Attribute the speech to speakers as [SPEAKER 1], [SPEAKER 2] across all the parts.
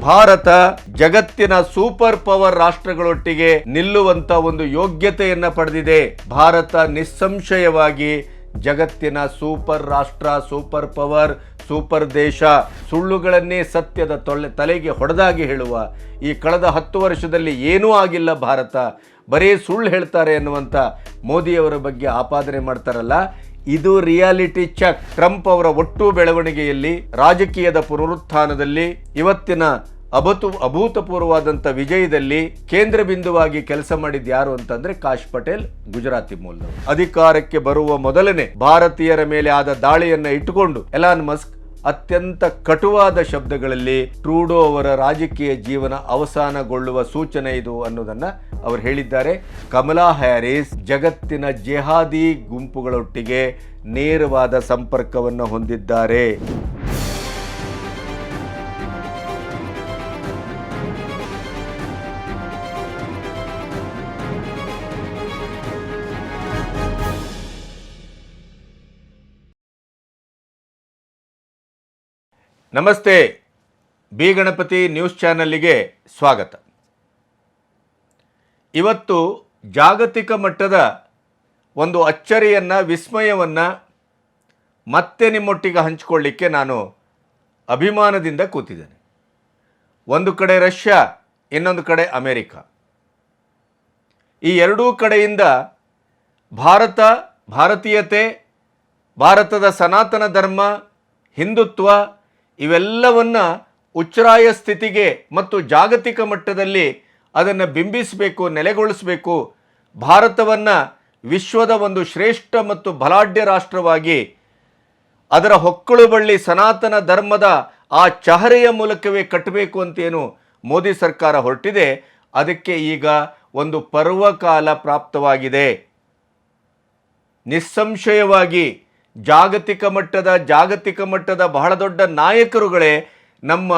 [SPEAKER 1] ಭಾರತ ಜಗತ್ತಿನ super power ರಾಷ್ಟ್ರಗಳೊಟ್ಟಿಗೆ ನಿಲ್ಲುವಂತ ಒಂದು ಯೋಗ್ಯತೆಯನ್ನ ಪಡೆದಿದೆ. ಭಾರತ ನಿಸ್ಸಂಶಯವಾಗಿ ಜಗತ್ತಿನ ಸೂಪರ್ ರಾಷ್ಟ್ರ, ಸೂಪರ್ ಪವರ್, ಸೂಪರ್ ದೇಶ. ಸುಳ್ಳುಗಳನ್ನೇ ಸತ್ಯದ ತಲೆಗೆ ಹೊಡೆದಾಗಿ ಹೇಳುವ ಈ ಕಳೆದ 10 ವರ್ಷದಲ್ಲಿ ಏನೂ ಆಗಿಲ್ಲ, ಭಾರತ ಬರೀ ಸುಳ್ಳು ಹೇಳ್ತಾರೆ ಎನ್ನುವಂಥ ಮೋದಿಯವರ ಬಗ್ಗೆ ಆಪಾದನೆ ಮಾಡ್ತಾರಲ್ಲ, ಇದು ರಿಯಾಲಿಟಿ ಚೆಕ್. ಟ್ರಂಪ್ ಅವರ ಒಟ್ಟು ಬೆಳವಣಿಗೆಯಲ್ಲಿ, ರಾಜಕೀಯದ ಪುನರುತ್ಥಾನದಲ್ಲಿ, ಇವತ್ತಿನ ಅಭೂತಪೂರ್ವವಾದಂಥ ವಿಜಯದಲ್ಲಿ ಕೇಂದ್ರ ಬಿಂದುವಾಗಿ ಕೆಲಸ ಮಾಡಿದ್ದು ಯಾರು ಅಂತಂದ್ರೆ ಕಾಶ್ ಪಟೇಲ್, ಗುಜರಾತಿ ಮೂಲದವರು. ಅಧಿಕಾರಕ್ಕೆ ಬರುವ ಮೊದಲನೇ ಭಾರತೀಯರ ಮೇಲೆ ಆದ ದಾಳಿಯನ್ನ ಇಟ್ಟುಕೊಂಡು ಎಲಾನ್ ಮಸ್ಕ್ ಅತ್ಯಂತ ಕಟುವಾದ ಶಬ್ದಗಳಲ್ಲಿ ಟ್ರೂಡೋ ಅವರ ರಾಜಕೀಯ ಜೀವನ ಅವಸಾನಗೊಳ್ಳುವ ಸೂಚನೆ ಇದು ಅನ್ನೋದನ್ನ ಅವರು ಹೇಳಿದ್ದಾರೆ. ಕಮಲಾ ಹ್ಯಾರಿಸ್ ಜಗತ್ತಿನ ಜೆಹಾದಿ ಗುಂಪುಗಳೊಟ್ಟಿಗೆ ನೇರವಾದ ಸಂಪರ್ಕವನ್ನು ಹೊಂದಿದ್ದಾರೆ. ನಮಸ್ತೆ, ಬಿ ಗಣಪತಿ ನ್ಯೂಸ್ ಚಾನಲ್ಗೆ ಸ್ವಾಗತ. ಇವತ್ತು ಜಾಗತಿಕ ಮಟ್ಟದ ಒಂದು ಅಚ್ಚರಿಯನ್ನು, ವಿಸ್ಮಯವನ್ನು ಮತ್ತೆ ನಿಮ್ಮೊಟ್ಟಿಗೆ ಹಂಚಿಕೊಳ್ಳಿಕ್ಕೆ ನಾನು ಅಭಿಮಾನದಿಂದ ಕೂತಿದ್ದೇನೆ. ಒಂದು ಕಡೆ ರಷ್ಯಾ, ಇನ್ನೊಂದು ಕಡೆ ಅಮೇರಿಕ. ಈ ಎರಡೂ ಕಡೆಯಿಂದ ಭಾರತೀಯತೆ, ಭಾರತದ ಸನಾತನ ಧರ್ಮ, ಹಿಂದುತ್ವ ಇವೆಲ್ಲವನ್ನು ಉಚ್ಛ್ರಾಯ ಸ್ಥಿತಿಗೆ ಮತ್ತು ಜಾಗತಿಕ ಮಟ್ಟದಲ್ಲಿ ಅದನ್ನು ಬಿಂಬಿಸಬೇಕು, ನೆಲೆಗೊಳಿಸಬೇಕು, ಭಾರತವನ್ನು ವಿಶ್ವದ ಒಂದು ಶ್ರೇಷ್ಠ ಮತ್ತು ಬಲಾಢ್ಯ ರಾಷ್ಟ್ರವಾಗಿ ಅದರ ಹೊಕ್ಕಳು ಬಳ್ಳಿ ಸನಾತನ ಧರ್ಮದ ಆ ಚಹರೆಯ ಮೂಲಕವೇ ಕಟ್ಟಬೇಕು ಅಂತೇನು ಮೋದಿ ಸರ್ಕಾರ ಹೊರಟಿದೆ. ಅದಕ್ಕೆ ಈಗ ಒಂದು ಪರ್ವಕಾಲ ಪ್ರಾಪ್ತವಾಗಿದೆ. ನಿಸ್ಸಂಶಯವಾಗಿ ಜಾಗತಿಕ ಮಟ್ಟದ ಬಹಳ ದೊಡ್ಡ ನಾಯಕರುಗಳೇ ನಮ್ಮ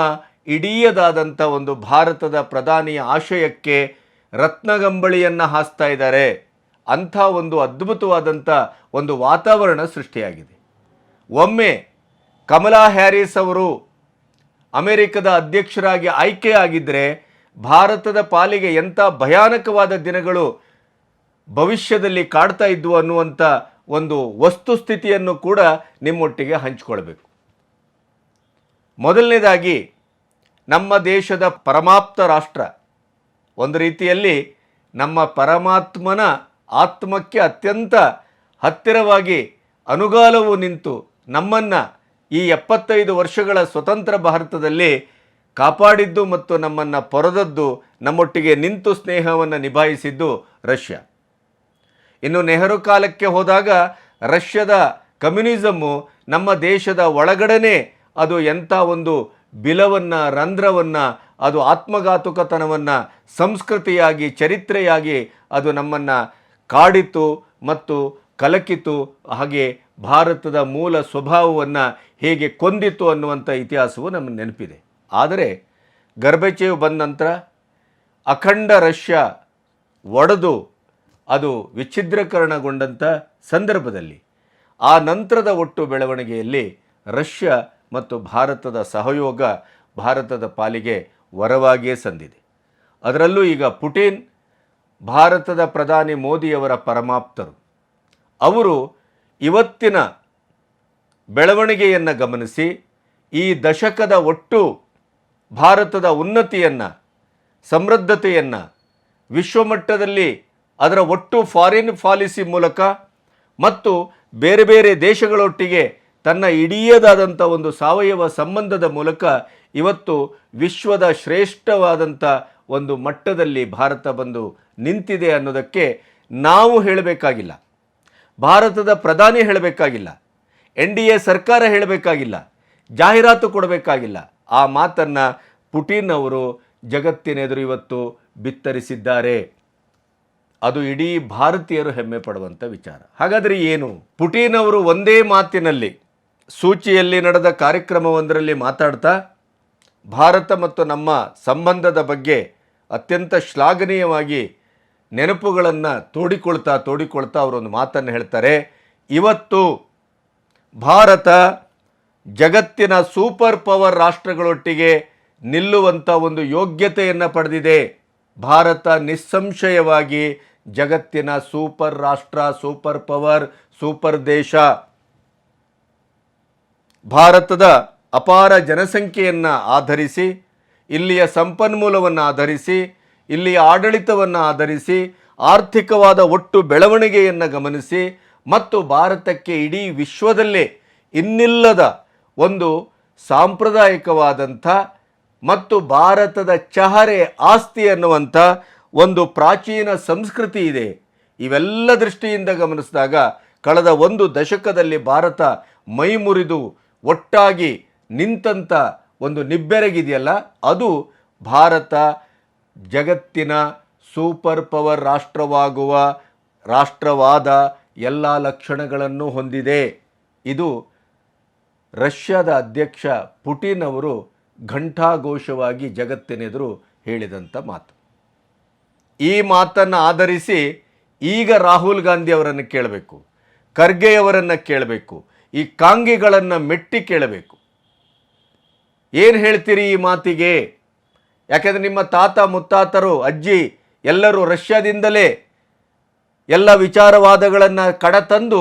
[SPEAKER 1] ಇಡೀದಾದಂಥ ಒಂದು ಭಾರತದ ಪ್ರಧಾನಿಯ ಆಶಯಕ್ಕೆ ರತ್ನಗಂಬಳಿಯನ್ನು ಹಾಸ್ತಾ ಇದ್ದಾರೆ. ಅಂಥ ಒಂದು ಅದ್ಭುತವಾದಂಥ ಒಂದು ವಾತಾವರಣ ಸೃಷ್ಟಿಯಾಗಿದೆ. ಒಮ್ಮೆ ಕಮಲಾ ಹ್ಯಾರಿಸ್ ಅವರು ಅಮೆರಿಕದ ಅಧ್ಯಕ್ಷರಾಗಿ ಆಯ್ಕೆಯಾಗಿದ್ದರೆ ಭಾರತದ ಪಾಲಿಗೆ ಎಂಥ ಭಯಾನಕವಾದ ದಿನಗಳು ಭವಿಷ್ಯದಲ್ಲಿ ಕಾಡ್ತಾ ಇದ್ವು ಅನ್ನುವಂಥ ಒಂದು ವಸ್ತುಸ್ಥಿತಿಯನ್ನು ಕೂಡ ನಿಮ್ಮೊಟ್ಟಿಗೆ ಹಂಚಿಕೊಳ್ಬೇಕು. ಮೊದಲನೇದಾಗಿ, ನಮ್ಮ ದೇಶದ ಪರಮಾಪ್ತ ರಾಷ್ಟ್ರ, ಒಂದು ರೀತಿಯಲ್ಲಿ ನಮ್ಮ ಪರಮಾತ್ಮನ ಆತ್ಮಕ್ಕೆ ಅತ್ಯಂತ ಹತ್ತಿರವಾಗಿ ಅನುಗಾಲವು ನಿಂತು ನಮ್ಮನ್ನು ಈ 75 ವರ್ಷಗಳ ಸ್ವತಂತ್ರ ಭಾರತದಲ್ಲಿ ಕಾಪಾಡಿದ್ದು ಮತ್ತು ನಮ್ಮನ್ನು ಪೊರೆದದ್ದು, ನಮ್ಮೊಟ್ಟಿಗೆ ನಿಂತು ಸ್ನೇಹವನ್ನು ನಿಭಾಯಿಸಿದ್ದು ರಷ್ಯಾ. ಇನ್ನು ನೆಹರು ಕಾಲಕ್ಕೆ ಹೋದಾಗ ರಷ್ಯಾದ ಕಮ್ಯುನಿಸಮ್ಮು ನಮ್ಮ ದೇಶದ ಒಳಗಡೆನೇ ಅದು ಎಂಥ ಒಂದು ಬಿಲವನ್ನು, ರಂಧ್ರವನ್ನು, ಅದು ಆತ್ಮಘಾತುಕತನವನ್ನು ಸಂಸ್ಕೃತಿಯಾಗಿ, ಚರಿತ್ರೆಯಾಗಿ ಅದು ನಮ್ಮನ್ನು ಕಾಡಿತು ಮತ್ತು ಕಲಕಿತು. ಹಾಗೆ ಭಾರತದ ಮೂಲ ಸ್ವಭಾವವನ್ನು ಹೇಗೆ ಕೊಂದಿತು ಅನ್ನುವಂಥ ಇತಿಹಾಸವು ನಮಗೆ ನೆನಪಿದೆ. ಆದರೆ ಗರ್ಬಚೇವ್ ಬಂದ ನಂತರ ಅಖಂಡ ರಷ್ಯಾ ಒಡೆದು ಅದು ವಿಚ್ಛಿದ್ರೀಕರಣಗೊಂಡಂಥ ಸಂದರ್ಭದಲ್ಲಿ, ಆ ನಂತರದ ಒಟ್ಟು ಬೆಳವಣಿಗೆಯಲ್ಲಿ ರಷ್ಯಾ ಮತ್ತು ಭಾರತದ ಸಹಯೋಗ ಭಾರತದ ಪಾಲಿಗೆ ವರವಾಗಿಯೇ ಸಂದಿದೆ. ಅದರಲ್ಲೂ ಈಗ ಪುಟಿನ್, ಭಾರತದ ಪ್ರಧಾನಿ ಮೋದಿಯವರ ಪರಮಾಪ್ತರು, ಅವರು ಇವತ್ತಿನ ಬೆಳವಣಿಗೆಯನ್ನು ಗಮನಿಸಿ ಈ ದಶಕದ ಒಟ್ಟು ಭಾರತದ ಉನ್ನತಿಯನ್ನು, ಸಮೃದ್ಧತೆಯನ್ನು ವಿಶ್ವಮಟ್ಟದಲ್ಲಿ ಅದರ ಒಟ್ಟು ಫಾರಿನ್ ಪಾಲಿಸಿ ಮೂಲಕ ಮತ್ತು ಬೇರೆ ಬೇರೆ ದೇಶಗಳೊಟ್ಟಿಗೆ ತನ್ನ ಇಡೀದಾದಂಥ ಒಂದು ಸಾವಯವ ಸಂಬಂಧದ ಮೂಲಕ ಇವತ್ತು ವಿಶ್ವದ ಶ್ರೇಷ್ಠವಾದಂಥ ಒಂದು ಮಟ್ಟದಲ್ಲಿ ಭಾರತ ಬಂದು ನಿಂತಿದೆ ಅನ್ನೋದಕ್ಕೆ ನಾವು ಹೇಳಬೇಕಾಗಿಲ್ಲ, ಭಾರತದ ಪ್ರಧಾನಿ ಹೇಳಬೇಕಾಗಿಲ್ಲ, NDA ಸರ್ಕಾರ ಹೇಳಬೇಕಾಗಿಲ್ಲ, ಜಾಹೀರಾತು ಕೊಡಬೇಕಾಗಿಲ್ಲ. ಆ ಮಾತನ್ನು ಪುಟಿನ್ ಅವರು ಜಗತ್ತಿನೆದುರು ಇವತ್ತು ಬಿತ್ತರಿಸಿದ್ದಾರೆ. ಅದು ಇಡೀ ಭಾರತೀಯರು ಹೆಮ್ಮೆ ಪಡುವಂಥ ವಿಚಾರ. ಹಾಗಾದರೆ ಏನು? ಪುಟಿನ್ ಅವರು ಒಂದೇ ಮಾತಿನಲ್ಲಿ ಸೂಚಿಯಲ್ಲಿ ನಡೆದ ಕಾರ್ಯಕ್ರಮವೊಂದರಲ್ಲಿ ಮಾತಾಡ್ತಾ ಭಾರತ ಮತ್ತು ನಮ್ಮ ಸಂಬಂಧದ ಬಗ್ಗೆ ಅತ್ಯಂತ ಶ್ಲಾಘನೀಯವಾಗಿ ನೆನಪುಗಳನ್ನು ತೋಡಿಕೊಳ್ತಾ ಅವರೊಂದು ಮಾತನ್ನು ಹೇಳ್ತಾರೆ. ಇವತ್ತು ಭಾರತ ಜಗತ್ತಿನ ಸೂಪರ್ ಪವರ್ ರಾಷ್ಟ್ರಗಳೊಟ್ಟಿಗೆ ನಿಲ್ಲುವಂಥ ಒಂದು ಯೋಗ್ಯತೆಯನ್ನು ಪಡೆದಿದೆ. ಭಾರತ ನಿಸ್ಸಂಶಯವಾಗಿ ಜಗತ್ತಿನ ಸೂಪರ್ ರಾಷ್ಟ್ರ, ಸೂಪರ್ ಪವರ್, ಸೂಪರ್ ದೇಶ. ಭಾರತದ ಅಪಾರ ಜನಸಂಖ್ಯೆಯನ್ನು ಆಧರಿಸಿ, ಇಲ್ಲಿಯ ಸಂಪನ್ಮೂಲವನ್ನು ಆಧರಿಸಿ, ಇಲ್ಲಿಯ ಆಡಳಿತವನ್ನು ಆಧರಿಸಿ, ಆರ್ಥಿಕವಾದ ಒಟ್ಟು ಬೆಳವಣಿಗೆಯನ್ನು ಗಮನಿಸಿ ಮತ್ತು ಭಾರತಕ್ಕೆ ಇಡೀ ವಿಶ್ವದಲ್ಲೇ ಇನ್ನಿಲ್ಲದ ಒಂದು ಸಾಂಪ್ರದಾಯಿಕವಾದಂಥ ಮತ್ತು ಭಾರತದ ಚಹರೆ ಆಸ್ತಿ ಅನ್ನುವಂಥ ಒಂದು ಪ್ರಾಚೀನ ಸಂಸ್ಕೃತಿ ಇದೆ. ಇವೆಲ್ಲ ದೃಷ್ಟಿಯಿಂದ ಗಮನಿಸಿದಾಗ ಕಳೆದ ಒಂದು ದಶಕದಲ್ಲಿ ಭಾರತ ಮೈ ಮುರಿದು ಒಟ್ಟಾಗಿ ನಿಂತಂಥ ಒಂದು ನಿಬ್ಬೆರಗಿದೆಯಲ್ಲ, ಅದು ಭಾರತ ಜಗತ್ತಿನ ಸೂಪರ್ ಪವರ್ ರಾಷ್ಟ್ರವಾಗುವ ರಾಷ್ಟ್ರವಾದ ಎಲ್ಲ ಲಕ್ಷಣಗಳನ್ನು ಹೊಂದಿದೆ. ಇದು ರಷ್ಯಾದ ಅಧ್ಯಕ್ಷ ಪುಟಿನ್ ಅವರು ಘಂಟಾಘೋಷವಾಗಿ ಜಗತ್ತಿನೆದುರು ಹೇಳಿದಂಥ ಮಾತು. ಈ ಮಾತನ್ನು ಆಧರಿಸಿ ಈಗ ರಾಹುಲ್ ಗಾಂಧಿ ಅವರನ್ನು ಕೇಳಬೇಕು, ಖರ್ಗೆಯವರನ್ನು ಕೇಳಬೇಕು, ಈ ಕಾಂಗಿಗಳನ್ನು ಮೆಟ್ಟಿ ಕೇಳಬೇಕು. ಏನು ಹೇಳ್ತೀರಿ ಈ ಮಾತಿಗೆ? ಯಾಕೆಂದರೆ ನಿಮ್ಮ ತಾತ ಮುತ್ತಾತರು, ಅಜ್ಜಿ ಎಲ್ಲರೂ ರಷ್ಯಾದಿಂದಲೇ ಎಲ್ಲ ವಿಚಾರವಾದಗಳನ್ನು ಕಡತಂದು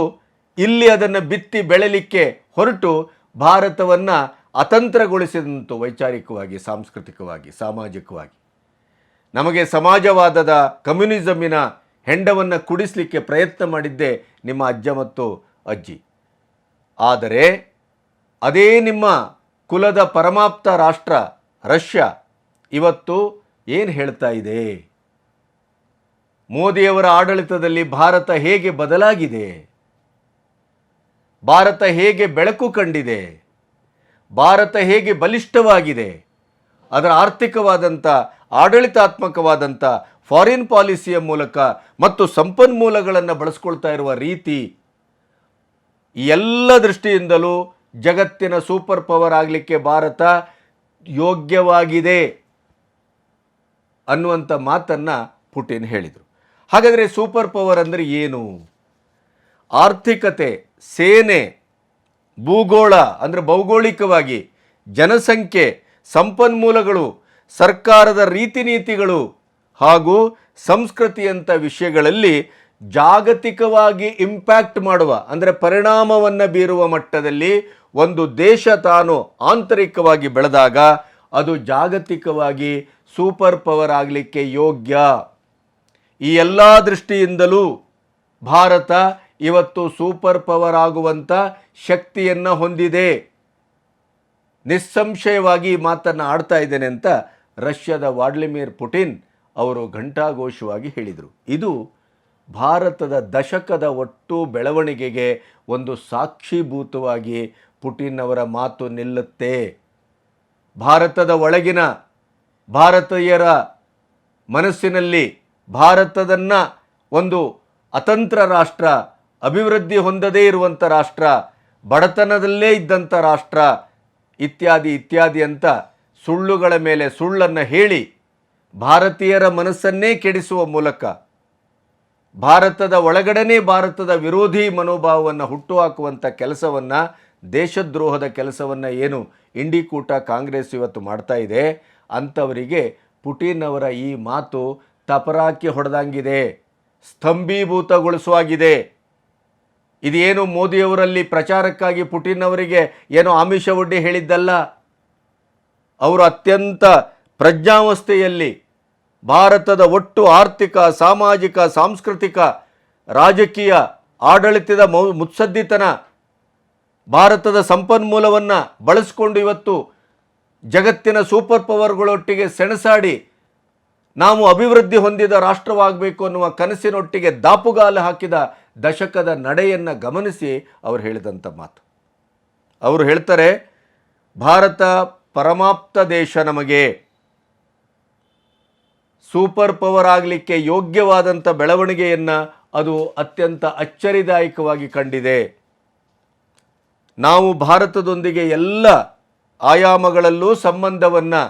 [SPEAKER 1] ಇಲ್ಲಿ ಅದನ್ನು ಬಿತ್ತಿ ಬೆಳೆಯಲಿಕ್ಕೆ ಹೊರಟು ಭಾರತವನ್ನು ಅತಂತ್ರಗೊಳಿಸಿದಂತು, ವೈಚಾರಿಕವಾಗಿ, ಸಾಂಸ್ಕೃತಿಕವಾಗಿ, ಸಾಮಾಜಿಕವಾಗಿ. ನಮಗೆ ಸಮಾಜವಾದದ ಕಮ್ಯುನಿಸಮಿನ ಹೆಂಡವನ್ನು ಕುಡಿಸಲಿಕ್ಕೆ ಪ್ರಯತ್ನ ಮಾಡಿದ್ದೇ ನಿಮ್ಮ ಅಜ್ಜ ಮತ್ತು ಅಜ್ಜಿ. ಆದರೆ ಅದೇ ನಿಮ್ಮ ಕುಲದ ಪರಮಾಪ್ತ ರಾಷ್ಟ್ರ ರಷ್ಯಾ ಇವತ್ತು ಏನು ಹೇಳ್ತಾ ಇದೆ? ಮೋದಿಯವರ ಆಡಳಿತದಲ್ಲಿ ಭಾರತ ಹೇಗೆ ಬದಲಾಗಿದೆ, ಭಾರತ ಹೇಗೆ ಬೆಳಕು ಕಂಡಿದೆ, ಭಾರತ ಹೇಗೆ ಬಲಿಷ್ಠವಾಗಿದೆ, ಅದರ ಆರ್ಥಿಕವಾದಂಥ ಆಡಳಿತಾತ್ಮಕವಾದಂಥ ಫಾರಿನ್ ಪಾಲಿಸಿಯ ಮೂಲಕ ಮತ್ತು ಸಂಪನ್ಮೂಲಗಳನ್ನು ಬಳಸ್ಕೊಳ್ತಾ ಇರುವ ರೀತಿ, ಈ ಎಲ್ಲ ದೃಷ್ಟಿಯಿಂದಲೂ ಜಗತ್ತಿನ ಸೂಪರ್ ಪವರ್ ಆಗಲಿಕ್ಕೆ ಭಾರತ ಯೋಗ್ಯವಾಗಿದೆ ಅನ್ನುವಂಥ ಮಾತನ್ನು ಪುಟಿನ್ ಹೇಳಿದರು. ಹಾಗಾದರೆ ಸೂಪರ್ ಪವರ್ ಅಂದರೆ ಏನು? ಆರ್ಥಿಕತೆ, ಸೇನೆ, ಭೂಗೋಳ ಅಂದರೆ ಭೌಗೋಳಿಕವಾಗಿ, ಜನಸಂಖ್ಯೆ, ಸಂಪನ್ಮೂಲಗಳು, ಸರ್ಕಾರದ ರೀತಿ ನೀತಿಗಳು ಹಾಗೂ ಸಂಸ್ಕೃತಿಯಂಥ ವಿಷಯಗಳಲ್ಲಿ ಜಾಗತಿಕವಾಗಿ ಇಂಪ್ಯಾಕ್ಟ್ ಮಾಡುವ ಅಂದರೆ ಪರಿಣಾಮವನ್ನು ಬೀರುವ ಮಟ್ಟದಲ್ಲಿ ಒಂದು ದೇಶ ತಾನು ಆಂತರಿಕವಾಗಿ ಬೆಳೆದಾಗ ಅದು ಜಾಗತಿಕವಾಗಿ ಸೂಪರ್ ಪವರ್ ಆಗಲಿಕ್ಕೆ ಯೋಗ್ಯ. ಈ ಎಲ್ಲ ದೃಷ್ಟಿಯಿಂದಲೂ ಭಾರತ ಇವತ್ತು ಸೂಪರ್ ಪವರ್ ಆಗುವಂಥ ಶಕ್ತಿಯನ್ನು ಹೊಂದಿದೆ. ನಿಸ್ಸಂಶಯವಾಗಿ ಈ ಮಾತನ್ನು ಆಡ್ತಾ ಇದ್ದೇನೆ ಅಂತ ರಷ್ಯಾದ ವ್ಲಾಡಿಮಿರ್ ಪುಟಿನ್ ಅವರು ಘಂಟಾಘೋಷವಾಗಿ ಹೇಳಿದರು. ಇದು ಭಾರತದ ದಶಕದ ಒಟ್ಟು ಬೆಳವಣಿಗೆಗೆ ಒಂದು ಸಾಕ್ಷೀಭೂತವಾಗಿ ಪುಟಿನ್ ಅವರ ಮಾತು ನಿಲ್ಲುತ್ತೆ. ಭಾರತದ ಒಳಗಿನ ಭಾರತೀಯರ ಮನಸ್ಸಿನಲ್ಲಿ ಭಾರತದನ್ನು ಒಂದು ಅತಂತ್ರ ರಾಷ್ಟ್ರ, ಅಭಿವೃದ್ಧಿ ಹೊಂದದೇ ಇರುವಂಥ ರಾಷ್ಟ್ರ, ಬಡತನದಲ್ಲೇ ಇದ್ದಂಥ ರಾಷ್ಟ್ರ ಇತ್ಯಾದಿ ಇತ್ಯಾದಿ ಅಂತ ಸುಳ್ಳುಗಳ ಮೇಲೆ ಸುಳ್ಳನ್ನು ಹೇಳಿ ಭಾರತೀಯರ ಮನಸ್ಸನ್ನೇ ಕೆಡಿಸುವ ಮೂಲಕ ಭಾರತದ ಒಳಗಡೆನೇ ಭಾರತದ ವಿರೋಧಿ ಮನೋಭಾವವನ್ನು ಹುಟ್ಟುಹಾಕುವಂಥ ಕೆಲಸವನ್ನು, ದೇಶದ್ರೋಹದ ಕೆಲಸವನ್ನು ಏನು ಇಂಡಿಕೂಟ ಕಾಂಗ್ರೆಸ್ ಇವತ್ತು ಮಾಡ್ತಾ ಇದೆ, ಅಂಥವರಿಗೆ ಪುಟಿನ್ ಅವರ ಈ ಮಾತು ತಪರಾಕಿ ಹೊಡೆದಂಗಿದೆ, ಸ್ತಂಭೀಭೂತಗೊಳಿಸುವಾಗಿದೆ. ಇದೇನು ಮೋದಿಯವರಲ್ಲಿ ಪ್ರಚಾರಕ್ಕಾಗಿ ಪುಟಿನ್ ಅವರಿಗೆ ಏನೋ ಆಮಿಷ ಒಡ್ಡಿ ಹೇಳಿದ್ದಲ್ಲ. ಅವರು ಅತ್ಯಂತ ಪ್ರಜ್ಞಾವಸ್ಥೆಯಲ್ಲಿ ಭಾರತದ ಒಟ್ಟು ಆರ್ಥಿಕ, ಸಾಮಾಜಿಕ, ಸಾಂಸ್ಕೃತಿಕ, ರಾಜಕೀಯ, ಆಡಳಿತದ ಮುತ್ಸದ್ದಿತನ, ಭಾರತದ ಸಂಪನ್ಮೂಲವನ್ನು ಬಳಸಿಕೊಂಡು ಇವತ್ತು ಜಗತ್ತಿನ ಸೂಪರ್ ಪವರ್ಗಳೊಟ್ಟಿಗೆ ಸೆಣಸಾಡಿ ನಾವು ಅಭಿವೃದ್ಧಿ ಹೊಂದಿದ ರಾಷ್ಟ್ರವಾಗಬೇಕು ಅನ್ನುವ ಕನಸಿನೊಟ್ಟಿಗೆ ದಾಪುಗಾಲು ಹಾಕಿದ ದಶಕದ ನಡೆಯನ್ನು ಗಮನಿಸಿ ಅವರು ಹೇಳಿದಂಥ ಮಾತು. ಅವರು ಹೇಳ್ತಾರೆ, ಭಾರತ ಪರಮಾಪ್ತ ದೇಶ, ನಮಗೆ ಸೂಪರ್ ಪವರ್ ಆಗಲಿಕ್ಕೆ ಯೋಗ್ಯವಾದಂಥ ಬೆಳವಣಿಗೆಯನ್ನು ಅದು ಅತ್ಯಂತ ಅಚ್ಚರಿದಾಯಕವಾಗಿ ಕಂಡಿದೆ. ನಾವು ಭಾರತದೊಂದಿಗೆ ಎಲ್ಲ ಆಯಾಮಗಳಲ್ಲೂ ಸಂಬಂಧವನ್ನು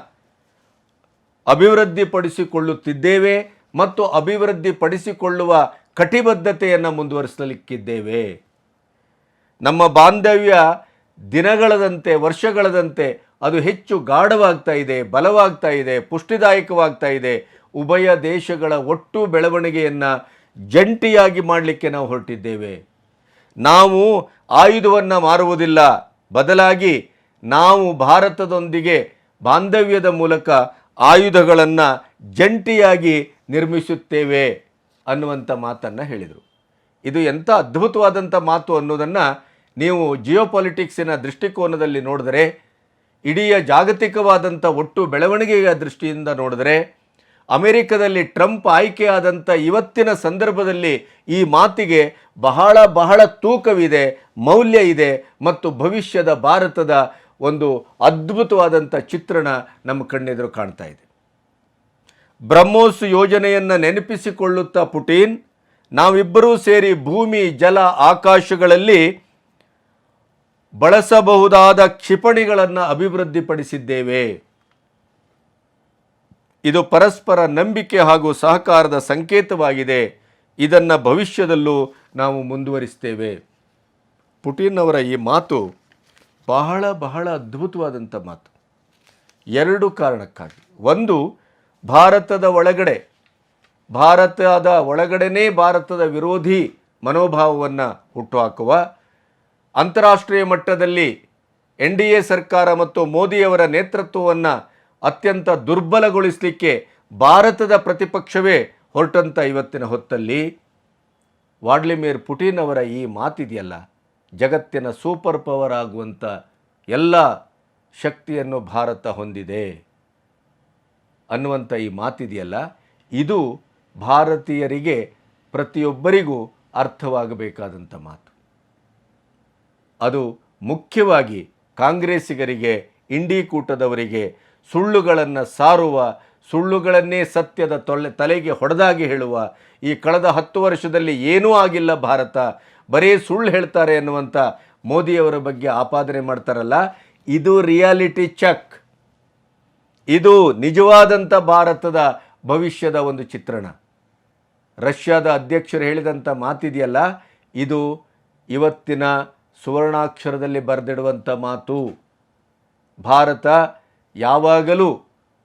[SPEAKER 1] ಅಭಿವೃದ್ಧಿಪಡಿಸಿಕೊಳ್ಳುತ್ತಿದ್ದೇವೆ ಮತ್ತು ಅಭಿವೃದ್ಧಿಪಡಿಸಿಕೊಳ್ಳುವ ಕಟಿಬದ್ಧತೆಯನ್ನು ಮುಂದುವರಿಸಲಿಕ್ಕಿದ್ದೇವೆ. ನಮ್ಮ ಬಾಂಧವ್ಯ ದಿನಗಳದಂತೆ, ವರ್ಷಗಳದಂತೆ ಅದು ಹೆಚ್ಚು ಗಾಢವಾಗ್ತಾ ಇದೆ, ಬಲವಾಗ್ತಾ ಇದೆ, ಪುಷ್ಟಿದಾಯಕವಾಗ್ತಾ ಇದೆ. ಉಭಯ ದೇಶಗಳ ಒಟ್ಟು ಬೆಳವಣಿಗೆಯನ್ನು ಜಂಟಿಯಾಗಿ ಮಾಡಲಿಕ್ಕೆ ನಾವು ಹೊರಟಿದ್ದೇವೆ. ನಾವು ಆಯುಧವನ್ನು ಮಾರುವುದಿಲ್ಲ, ಬದಲಾಗಿ ನಾವು ಭಾರತದೊಂದಿಗೆ ಬಾಂಧವ್ಯದ ಮೂಲಕ ಆಯುಧಗಳನ್ನು ಜಂಟಿಯಾಗಿ ನಿರ್ಮಿಸುತ್ತೇವೆ ಅನ್ನುವಂಥ ಮಾತನ್ನು ಹೇಳಿದರು. ಇದು ಎಂಥ ಅದ್ಭುತವಾದಂಥ ಮಾತು ಅನ್ನೋದನ್ನು ನೀವು ಜಿಯೋಪಾಲಿಟಿಕ್ಸಿನ ದೃಷ್ಟಿಕೋನದಲ್ಲಿ ನೋಡಿದರೆ, ಇಡೀ ಜಾಗತಿಕವಾದಂಥ ಒಟ್ಟು ಬೆಳವಣಿಗೆಯ ದೃಷ್ಟಿಯಿಂದ ನೋಡಿದರೆ, ಅಮೆರಿಕದಲ್ಲಿ ಟ್ರಂಪ್ ಆಯ್ಕೆಯಾದಂಥ ಇವತ್ತಿನ ಸಂದರ್ಭದಲ್ಲಿ ಈ ಮಾತಿಗೆ ಬಹಳ ಬಹಳ ತೂಕವಿದೆ, ಮೌಲ್ಯ ಇದೆ ಮತ್ತು ಭವಿಷ್ಯದ ಭಾರತದ ಒಂದು ಅದ್ಭುತವಾದಂಥ ಚಿತ್ರಣ ನಮ್ಮ ಕಣ್ಣೆದುರು ಕಾಣ್ತಾ ಇದೆ. ಬ್ರಹ್ಮೋಸ್ ಯೋಜನೆಯನ್ನು ನೆನಪಿಸಿಕೊಳ್ಳುತ್ತಾ ಪುಟಿನ್, ನಾವಿಬ್ಬರೂ ಸೇರಿ ಭೂಮಿ, ಜಲ, ಆಕಾಶಗಳಲ್ಲಿ ಬಳಸಬಹುದಾದ ಕ್ಷಿಪಣಿಗಳನ್ನು ಅಭಿವೃದ್ಧಿಪಡಿಸಿದ್ದೇವೆ. ಇದು ಪರಸ್ಪರ ನಂಬಿಕೆ ಹಾಗೂ ಸಹಕಾರದ ಸಂಕೇತವಾಗಿದೆ. ಇದನ್ನು ಭವಿಷ್ಯದಲ್ಲೂ ನಾವು ಮುಂದುವರಿಸ್ತೇವೆ. ಪುಟಿನ್ ಅವರ ಈ ಮಾತು ಬಹಳ ಬಹಳ ಅದ್ಭುತವಾದಂಥ ಮಾತು. ಎರಡು ಕಾರಣಕ್ಕಾಗಿ. ಒಂದು, ಭಾರತದ ಒಳಗಡೆನೇ ಭಾರತದ ವಿರೋಧಿ ಮನೋಭಾವವನ್ನು ಹುಟ್ಟುಹಾಕುವ, ಅಂತಾರಾಷ್ಟ್ರೀಯ ಮಟ್ಟದಲ್ಲಿ NDA ಸರ್ಕಾರ ಮತ್ತು ಮೋದಿಯವರ ನೇತೃತ್ವವನ್ನು ಅತ್ಯಂತ ದುರ್ಬಲಗೊಳಿಸಲಿಕ್ಕೆ ಭಾರತದ ಪ್ರತಿಪಕ್ಷವೇ ಹೊರಟಂಥ ಇವತ್ತಿನ ಹೊತ್ತಲ್ಲಿ ವ್ಲಾಡಿಮಿರ್ ಪುಟಿನ್ ಅವರ ಈ ಮಾತಿದೆಯಲ್ಲ, ಜಗತ್ತಿನ ಸೂಪರ್ ಪವರ್ ಆಗುವಂಥ ಎಲ್ಲ ಶಕ್ತಿಯನ್ನು ಭಾರತ ಹೊಂದಿದೆ ಅನ್ನುವಂಥ ಈ ಮಾತಿದೆಯಲ್ಲ, ಇದು ಭಾರತೀಯರಿಗೆ ಪ್ರತಿಯೊಬ್ಬರಿಗೂ ಅರ್ಥವಾಗಬೇಕಾದಂಥ ಮಾತು. ಅದು ಮುಖ್ಯವಾಗಿ ಕಾಂಗ್ರೆಸ್ಸಿಗರಿಗೆ, ಇಂಡಿ ಕೂಟದವರಿಗೆ, ಸುಳ್ಳುಗಳನ್ನು ಸಾರುವ, ಸುಳ್ಳುಗಳನ್ನೇ ಸತ್ಯದ ತಲೆಗೆ ಹೊಡೆದಾಗಿ ಹೇಳುವ, ಈ ಕಳೆದ 10 ವರ್ಷದಲ್ಲಿ ಏನೂ ಆಗಿಲ್ಲ ಭಾರತ, ಬರೀ ಸುಳ್ಳು ಹೇಳ್ತಾರೆ ಅನ್ನುವಂಥ ಮೋದಿಯವರ ಬಗ್ಗೆ ಆಪಾದನೆ ಮಾಡ್ತಾರಲ್ಲ, ಇದು ರಿಯಾಲಿಟಿ ಚೆಕ್. ಇದು ನಿಜವಾದಂಥ ಭಾರತದ ಭವಿಷ್ಯದ ಒಂದು ಚಿತ್ರಣ. ರಷ್ಯಾದ ಅಧ್ಯಕ್ಷರು ಹೇಳಿದಂಥ ಮಾತಿದೆಯಲ್ಲ, ಇದು ಇವತ್ತಿನ ಸುವರ್ಣಾಕ್ಷರದಲ್ಲಿ ಬರೆದಿಡುವಂಥ ಮಾತು. ಭಾರತ ಯಾವಾಗಲೂ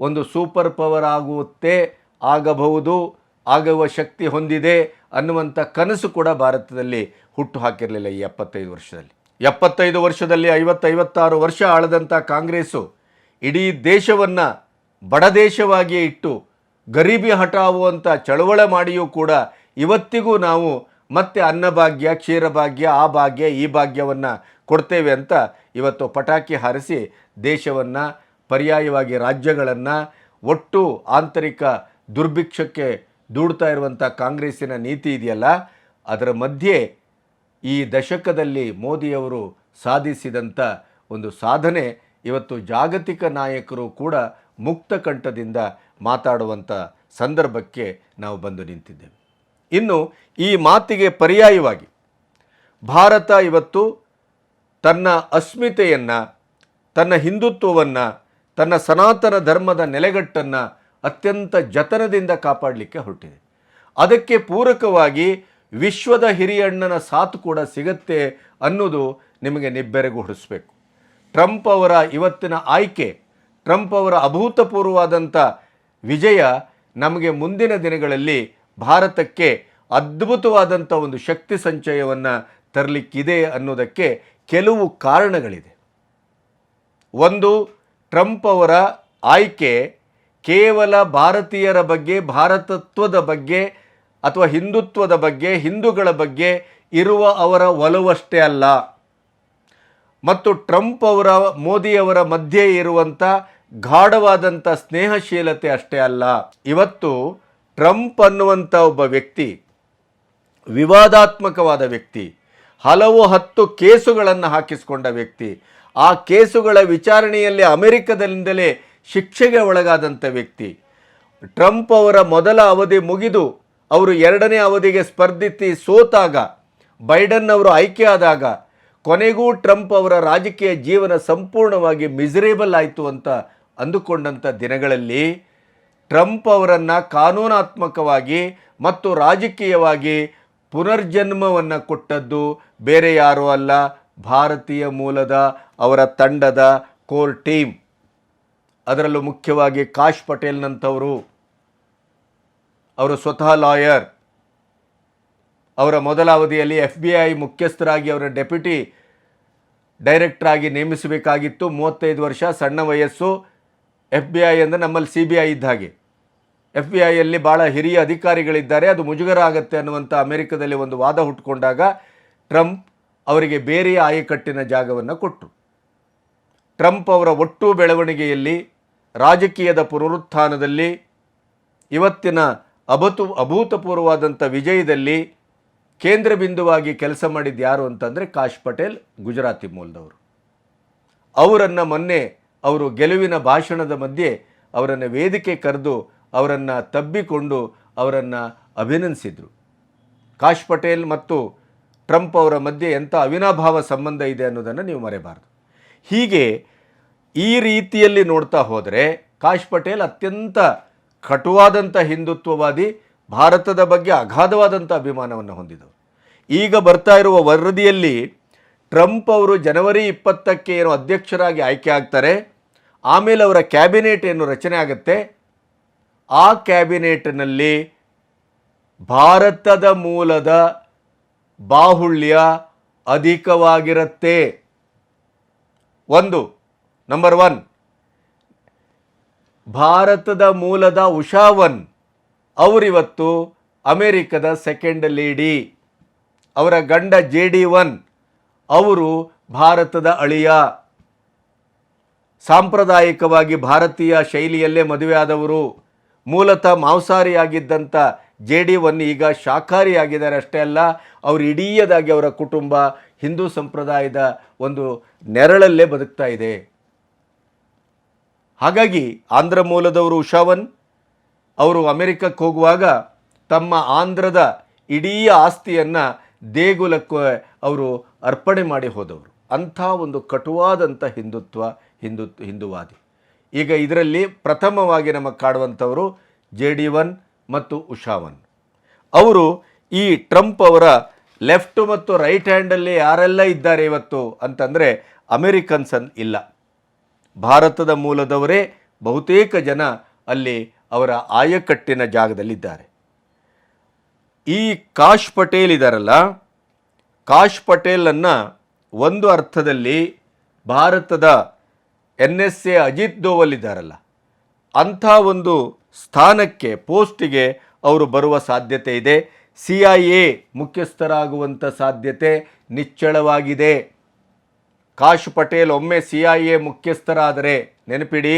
[SPEAKER 1] ಒಂದು ಸೂಪರ್ ಪವರ್ ಆಗಬಹುದು, ಆಗುವ ಶಕ್ತಿ ಹೊಂದಿದೆ ಅನ್ನುವಂಥ ಕನಸು ಕೂಡ ಭಾರತದಲ್ಲಿ ಹುಟ್ಟು ಹಾಕಿರಲಿಲ್ಲ. ಈ 75 ವರ್ಷದಲ್ಲಿ 56 ವರ್ಷ ಆಳದಂಥ ಕಾಂಗ್ರೆಸ್ಸು ಇಡೀ ದೇಶವನ್ನು ಬಡದೇಶವಾಗಿಯೇ ಇಟ್ಟು ಗರೀಬಿ ಹಠಾವು ಅಂತ ಚಳವಳ ಮಾಡಿಯೂ ಕೂಡ ಇವತ್ತಿಗೂ ನಾವು ಮತ್ತೆ ಅನ್ನಭಾಗ್ಯ, ಕ್ಷೀರಭಾಗ್ಯ, ಆ ಭಾಗ್ಯ, ಈ ಭಾಗ್ಯವನ್ನು ಕೊಡ್ತೇವೆ ಅಂತ ಇವತ್ತು ಪಟಾಕಿ ಹಾರಿಸಿ ದೇಶವನ್ನು, ಪರ್ಯಾಯವಾಗಿ ರಾಜ್ಯಗಳನ್ನು ಒಟ್ಟು ಆಂತರಿಕ ದುರ್ಭಿಕ್ಷಕ್ಕೆ ದೂಡ್ತಾ ಇರುವಂಥ ಕಾಂಗ್ರೆಸ್ಸಿನ ನೀತಿ ಇದೆಯಲ್ಲ, ಅದರ ಮಧ್ಯೆ ಈ ದಶಕದಲ್ಲಿ ಮೋದಿಯವರು ಸಾಧಿಸಿದಂಥ ಒಂದು ಸಾಧನೆ ಇವತ್ತು ಜಾಗತಿಕ ನಾಯಕರು ಕೂಡ ಮುಕ್ತ ಕಂಠದಿಂದ ಮಾತಾಡುವಂಥ ಸಂದರ್ಭಕ್ಕೆ ನಾವು ಬಂದು ನಿಂತಿದ್ದೇವೆ. ಇನ್ನು ಈ ಮಾತಿಗೆ ಪರ್ಯಾಯವಾಗಿ ಭಾರತ ಇವತ್ತು ತನ್ನ ಅಸ್ಮಿತೆಯನ್ನು, ತನ್ನ ಹಿಂದುತ್ವವನ್ನು, ತನ್ನ ಸನಾತನ ಧರ್ಮದ ನೆಲೆಗಟ್ಟನ್ನು ಅತ್ಯಂತ ಜತನದಿಂದ ಕಾಪಾಡಲಿಕ್ಕೆ ಹೊರಟಿದೆ. ಅದಕ್ಕೆ ಪೂರಕವಾಗಿ ವಿಶ್ವದ ಹಿರಿಯಣ್ಣನ ಸಾಥ್ ಕೂಡ ಸಿಗತ್ತೆ ಅನ್ನೋದು ನಿಮಗೆ ನಿಬ್ಬೆರಗು ಹೊಡಿಸಬೇಕು. ಟ್ರಂಪ್ ಅವರ ಇವತ್ತಿನ ಆಯ್ಕೆ, ಟ್ರಂಪ್ ಅವರ ಅಭೂತಪೂರ್ವವಾದಂಥ ವಿಜಯ ನಮಗೆ ಮುಂದಿನ ದಿನಗಳಲ್ಲಿ ಭಾರತಕ್ಕೆ ಅದ್ಭುತವಾದಂಥ ಒಂದು ಶಕ್ತಿ ಸಂಚಯವನ್ನು ತರಲಿಕ್ಕಿದೆ ಅನ್ನೋದಕ್ಕೆ ಕೆಲವು ಕಾರಣಗಳಿದೆ. ಒಂದು, ಟ್ರಂಪ್ ಅವರ ಆಯ್ಕೆ ಕೇವಲ ಭಾರತೀಯರ ಬಗ್ಗೆ, ಭಾರತತ್ವದ ಬಗ್ಗೆ ಅಥವಾ ಹಿಂದುತ್ವದ ಬಗ್ಗೆ, ಹಿಂದೂಗಳ ಬಗ್ಗೆ ಇರುವ ಅವರ ಒಲವಷ್ಟೇ ಅಲ್ಲ, ಮತ್ತು ಟ್ರಂಪ್ ಅವರ, ಮೋದಿಯವರ ಮಧ್ಯೆ ಇರುವಂಥ ಗಾಢವಾದಂಥ ಸ್ನೇಹಶೀಲತೆ ಅಷ್ಟೇ ಅಲ್ಲ. ಇವತ್ತು ಟ್ರಂಪ್ ಅನ್ನುವಂಥ ಒಬ್ಬ ವ್ಯಕ್ತಿ ವಿವಾದಾತ್ಮಕವಾದ ವ್ಯಕ್ತಿ, ಹಲವು 10 ಕೇಸುಗಳನ್ನು ಹಾಕಿಸಿಕೊಂಡ ವ್ಯಕ್ತಿ, ಆ ಕೇಸುಗಳ ವಿಚಾರಣೆಯಲ್ಲಿ ಅಮೆರಿಕದಿಂದಲೇ ಶಿಕ್ಷೆಗೆ ಒಳಗಾದಂಥ ವ್ಯಕ್ತಿ. ಟ್ರಂಪ್ ಅವರ ಮೊದಲ ಅವಧಿ ಮುಗಿದು ಅವರು 2ನೇ ಅವಧಿಗೆ ಸ್ಪರ್ಧಿಸಿ ಸೋತಾಗ, ಬೈಡನ್ ಅವರು ಆಯ್ಕೆಯಾದಾಗ ಕೊನೆಗೂ ಟ್ರಂಪ್ ಅವರ ರಾಜಕೀಯ ಜೀವನ ಸಂಪೂರ್ಣವಾಗಿ ಮಿಸರೇಬಲ್ ಆಯಿತು ಅಂತ ಅಂದುಕೊಂಡಂಥ ದಿನಗಳಲ್ಲಿ ಟ್ರಂಪ್ ಅವರನ್ನು ಕಾನೂನಾತ್ಮಕವಾಗಿ ಮತ್ತು ರಾಜಕೀಯವಾಗಿ ಪುನರ್ಜನ್ಮವನ್ನು ಕೊಟ್ಟದ್ದು ಬೇರೆ ಯಾರೂ ಅಲ್ಲ, ಭಾರತೀಯ ಮೂಲದ ಅವರ ತಂಡದ ಕೋರ್ ಟೀಮ್. ಅದರಲ್ಲೂ ಮುಖ್ಯವಾಗಿ ಕಾಶ್ ಪಟೇಲ್ನಂಥವರು, ಅವರು ಸ್ವತಃ ಲಾಯರ್. ಅವರ ಮೊದಲ ಅವಧಿಯಲ್ಲಿ FBI ಮುಖ್ಯಸ್ಥರಾಗಿ ಅವರ ಡೆಪ್ಯೂಟಿ ಡೈರೆಕ್ಟರ್ ಆಗಿ ನೇಮಿಸಬೇಕಾಗಿತ್ತು. 35 ವರ್ಷ, ಸಣ್ಣ ವಯಸ್ಸು. FBI ಅಂದರೆ ನಮ್ಮಲ್ಲಿ CBI ಇದ್ದ ಹಾಗೆ. FBIಯಲ್ಲಿ ಭಾಳ ಹಿರಿಯ ಅಧಿಕಾರಿಗಳಿದ್ದಾರೆ, ಅದು ಮುಜುಗರ ಆಗುತ್ತೆ ಅನ್ನುವಂಥ ಅಮೆರಿಕದಲ್ಲಿ ಒಂದು ವಾದ ಹುಟ್ಟುಕೊಂಡಾಗ ಟ್ರಂಪ್ ಅವರಿಗೆ ಬೇರೆಯ ಆಯಕಟ್ಟಿನ ಜಾಗವನ್ನು ಕೊಟ್ಟರು. ಟ್ರಂಪ್ ಅವರ ಒಟ್ಟು ಬೆಳವಣಿಗೆಯಲ್ಲಿ, ರಾಜಕೀಯದ ಪುನರುತ್ಥಾನದಲ್ಲಿ, ಇವತ್ತಿನ ಅಭೂತಪೂರ್ವವಾದಂಥ ವಿಜಯದಲ್ಲಿ ಕೇಂದ್ರ ಬಿಂದುವಾಗಿ ಕೆಲಸ ಮಾಡಿದ್ದು ಯಾರು ಅಂತಂದರೆ ಕಾಶ್ ಪಟೇಲ್, ಗುಜರಾತಿ ಮೂಲದವರು. ಅವರನ್ನು ಮೊನ್ನೆ ಅವರು ಗೆಲುವಿನ ಭಾಷಣದ ಮಧ್ಯೆ ಅವರನ್ನು ವೇದಿಕೆ ಕರೆದು ಅವರನ್ನು ತಬ್ಬಿಕೊಂಡು ಅವರನ್ನು ಅಭಿನಂದಿಸಿದರು. ಕಾಶ್ ಪಟೇಲ್ ಮತ್ತು ಟ್ರಂಪ್ ಅವರ ಮಧ್ಯೆ ಎಂಥ ಅವಿನಾಭಾವ ಸಂಬಂಧ ಇದೆ ಅನ್ನೋದನ್ನು ನೀವು ಮರೆಯಬಾರ್ದು. ಹೀಗೆ ಈ ರೀತಿಯಲ್ಲಿ ನೋಡ್ತಾ ಹೋದರೆ ಕಾಶ್ ಪಟೇಲ್ ಅತ್ಯಂತ ಕಟುವಾದಂಥ ಹಿಂದುತ್ವವಾದಿ, ಭಾರತದ ಬಗ್ಗೆ ಅಗಾಧವಾದಂಥ ಅಭಿಮಾನವನ್ನು ಹೊಂದಿದವರು. ಈಗ ಬರ್ತಾ ಇರುವ ವರದಿಯಲ್ಲಿ ಟ್ರಂಪ್ ಅವರು ಜನವರಿ 20ಕ್ಕೆ ಏನು ಅಧ್ಯಕ್ಷರಾಗಿ ಆಯ್ಕೆ ಆಗ್ತಾರೆ, ಆಮೇಲೆ ಅವರ ಕ್ಯಾಬಿನೆಟ್ ಏನು ರಚನೆ ಆಗುತ್ತೆ, ಆ ಕ್ಯಾಬಿನೆಟ್ನಲ್ಲಿ ಭಾರತದ ಮೂಲದ ಬಾಹುಳ್ಯ ಅಧಿಕವಾಗಿರುತ್ತೆ. ನಂಬರ್ 1, ಭಾರತದ ಮೂಲದ ಉಷಾವನ್ ಅವರಿವತ್ತು ಅಮೆರಿಕದ ಸೆಕೆಂಡ್ ಲೇಡಿ. ಅವರ ಗಂಡ JD1 ಅವರು ಭಾರತದ ಅಳಿಯ. ಸಾಂಪ್ರದಾಯಿಕವಾಗಿ ಭಾರತೀಯ ಶೈಲಿಯಲ್ಲೇ ಮದುವೆಯಾದವರು. ಮೂಲತಃ ಮಾಂಸಾಹಾರಿಯಾಗಿದ್ದಂಥ JD1 ಈಗ ಶಾಕಾಹಾರಿಯಾಗಿದ್ದಾರೆ. ಅಷ್ಟೇ ಅಲ್ಲ, ಅವರು ಇಡೀದಾಗಿ ಅವರ ಕುಟುಂಬ ಹಿಂದೂ ಸಂಪ್ರದಾಯದ ಒಂದು ನೆರಳಲ್ಲೇ ಬದುಕ್ತಾ ಇದೆ. ಹಾಗಾಗಿ ಆಂಧ್ರ ಮೂಲದವರು ಉಷಾವನ್ ಅವರು ಅಮೆರಿಕಕ್ಕೆ ಹೋಗುವಾಗ ತಮ್ಮ ಆಂಧ್ರದ ಇಡೀ ಆಸ್ತಿಯನ್ನು ದೇಗುಲಕ್ಕೆ ಅವರು ಅರ್ಪಣೆ ಮಾಡಿ ಹೋದವರು. ಅಂಥ ಒಂದು ಕಟುವಾದಂಥ ಹಿಂದುವಾದಿ. ಈಗ ಇದರಲ್ಲಿ ಪ್ರಥಮವಾಗಿ ನಮಗೆ ಕಾಡುವಂಥವರು JD1 ಮತ್ತು ಉಷಾವನ್. ಅವರು ಈ ಟ್ರಂಪ್ ಅವರ ಲೆಫ್ಟ್ ಮತ್ತು ರೈಟ್ ಹ್ಯಾಂಡಲ್ಲಿ ಯಾರೆಲ್ಲ ಇದ್ದಾರೆ ಇವತ್ತು ಅಂತಂದರೆ ಅಮೆರಿಕನ್ಸ್ ಇಲ್ಲ, ಭಾರತದ ಮೂಲದವರೇ ಬಹುತೇಕ ಜನ ಅಲ್ಲಿ ಅವರ ಆಯಕಟ್ಟಿನ ಜಾಗದಲ್ಲಿದ್ದಾರೆ. ಈ ಕಾಶ್ ಪಟೇಲ್ ಇದ್ದಾರಲ್ಲ, ಕಾಶ್ ಪಟೇಲನ್ನು ಒಂದು ಅರ್ಥದಲ್ಲಿ ಭಾರತದ NSA ಅಜಿತ್ ದೋವಲ್ ಇದ್ದಾರಲ್ಲ, ಅಂಥ ಒಂದು ಸ್ಥಾನಕ್ಕೆ, ಪೋಸ್ಟಿಗೆ ಅವರು ಬರುವ ಸಾಧ್ಯತೆ ಇದೆ. CIA ಮುಖ್ಯಸ್ಥರಾಗುವಂಥ ಸಾಧ್ಯತೆ ನಿಚ್ಚಳವಾಗಿದೆ. ಕಾಶ್ ಪಟೇಲ್ ಒಮ್ಮೆ CIA ಮುಖ್ಯಸ್ಥರಾದರೆ ನೆನಪಿಡಿ,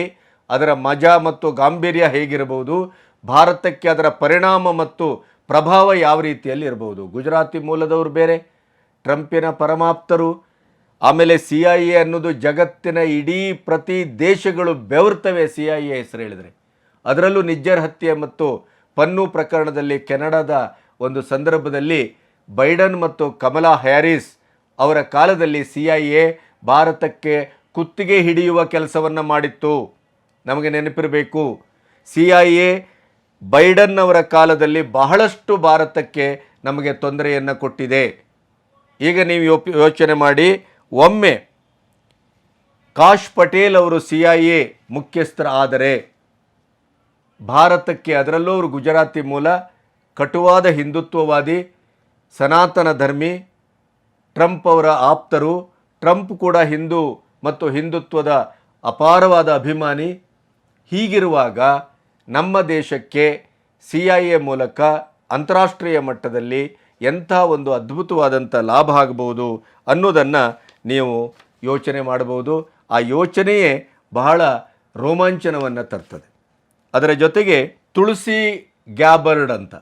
[SPEAKER 1] ಅದರ ಮಜಾ ಮತ್ತು ಗಾಂಭೀರ್ಯ ಹೇಗಿರಬಹುದು, ಭಾರತಕ್ಕೆ ಅದರ ಪರಿಣಾಮ ಮತ್ತು ಪ್ರಭಾವ ಯಾವ ರೀತಿಯಲ್ಲಿ ಇರಬಹುದು. ಗುಜರಾತಿ ಮೂಲದವರು ಬೇರೆ, ಟ್ರಂಪಿನ ಪರಮಾಪ್ತರು. ಆಮೇಲೆ CIA ಅನ್ನೋದು ಜಗತ್ತಿನ ಇಡೀ ಪ್ರತಿ ದೇಶಗಳು ಬೆವರ್ತವೆ CIA ಹೆಸರು ಹೇಳಿದರೆ. ಅದರಲ್ಲೂ ನಿಜ್ಜರ್ ಹತ್ಯೆ ಮತ್ತು ಪನ್ನು ಪ್ರಕರಣದಲ್ಲಿ ಕೆನಡಾದ ಒಂದು ಸಂದರ್ಭದಲ್ಲಿ ಬೈಡನ್ ಮತ್ತು ಕಮಲಾ ಹ್ಯಾರಿಸ್ ಅವರ ಕಾಲದಲ್ಲಿ CIA ಭಾರತಕ್ಕೆ ಕುತ್ತಿಗೆ ಹಿಡಿಯುವ ಕೆಲಸವನ್ನು ಮಾಡಿತ್ತು. ನಮಗೆ ನೆನಪಿರಬೇಕು, CIA ಬೈಡನ್ ಅವರ ಕಾಲದಲ್ಲಿ ಬಹಳಷ್ಟು ಭಾರತಕ್ಕೆ ನಮಗೆ ತೊಂದರೆಯನ್ನು ಕೊಟ್ಟಿದೆ. ಈಗ ನೀವು ಯೋಚನೆ ಮಾಡಿ, ಒಮ್ಮೆ ಕಾಶ್ ಪಟೇಲ್ ಅವರು CIA ಮುಖ್ಯಸ್ಥರ ಆದರೆ ಭಾರತಕ್ಕೆ, ಅದರಲ್ಲೂ ಅವರು ಗುಜರಾತಿ ಮೂಲ, ಕಟುವಾದ ಹಿಂದುತ್ವವಾದಿ, ಸನಾತನ ಧರ್ಮಿ, ಟ್ರಂಪ್ ಅವರ ಆಪ್ತರು, ಟ್ರಂಪ್ ಕೂಡ ಹಿಂದೂ ಮತ್ತು ಹಿಂದುತ್ವದ ಅಪಾರವಾದ ಅಭಿಮಾನಿ. ಹೀಗಿರುವಾಗ ನಮ್ಮ ದೇಶಕ್ಕೆ CIA ಮೂಲಕ ಅಂತಾರಾಷ್ಟ್ರೀಯ ಮಟ್ಟದಲ್ಲಿ ಎಂಥ ಒಂದು ಅದ್ಭುತವಾದಂಥ ಲಾಭ ಆಗಬಹುದು ಅನ್ನೋದನ್ನು ನೀವು ಯೋಚನೆ ಮಾಡಬಹುದು. ಆ ಯೋಚನೆಯೇ ಬಹಳ ರೋಮಾಂಚನವನ್ನು ತರ್ತದೆ. ಅದರ ಜೊತೆಗೆ ತುಳಸಿ ಗ್ಯಾಬರ್ಡ್ ಅಂತ,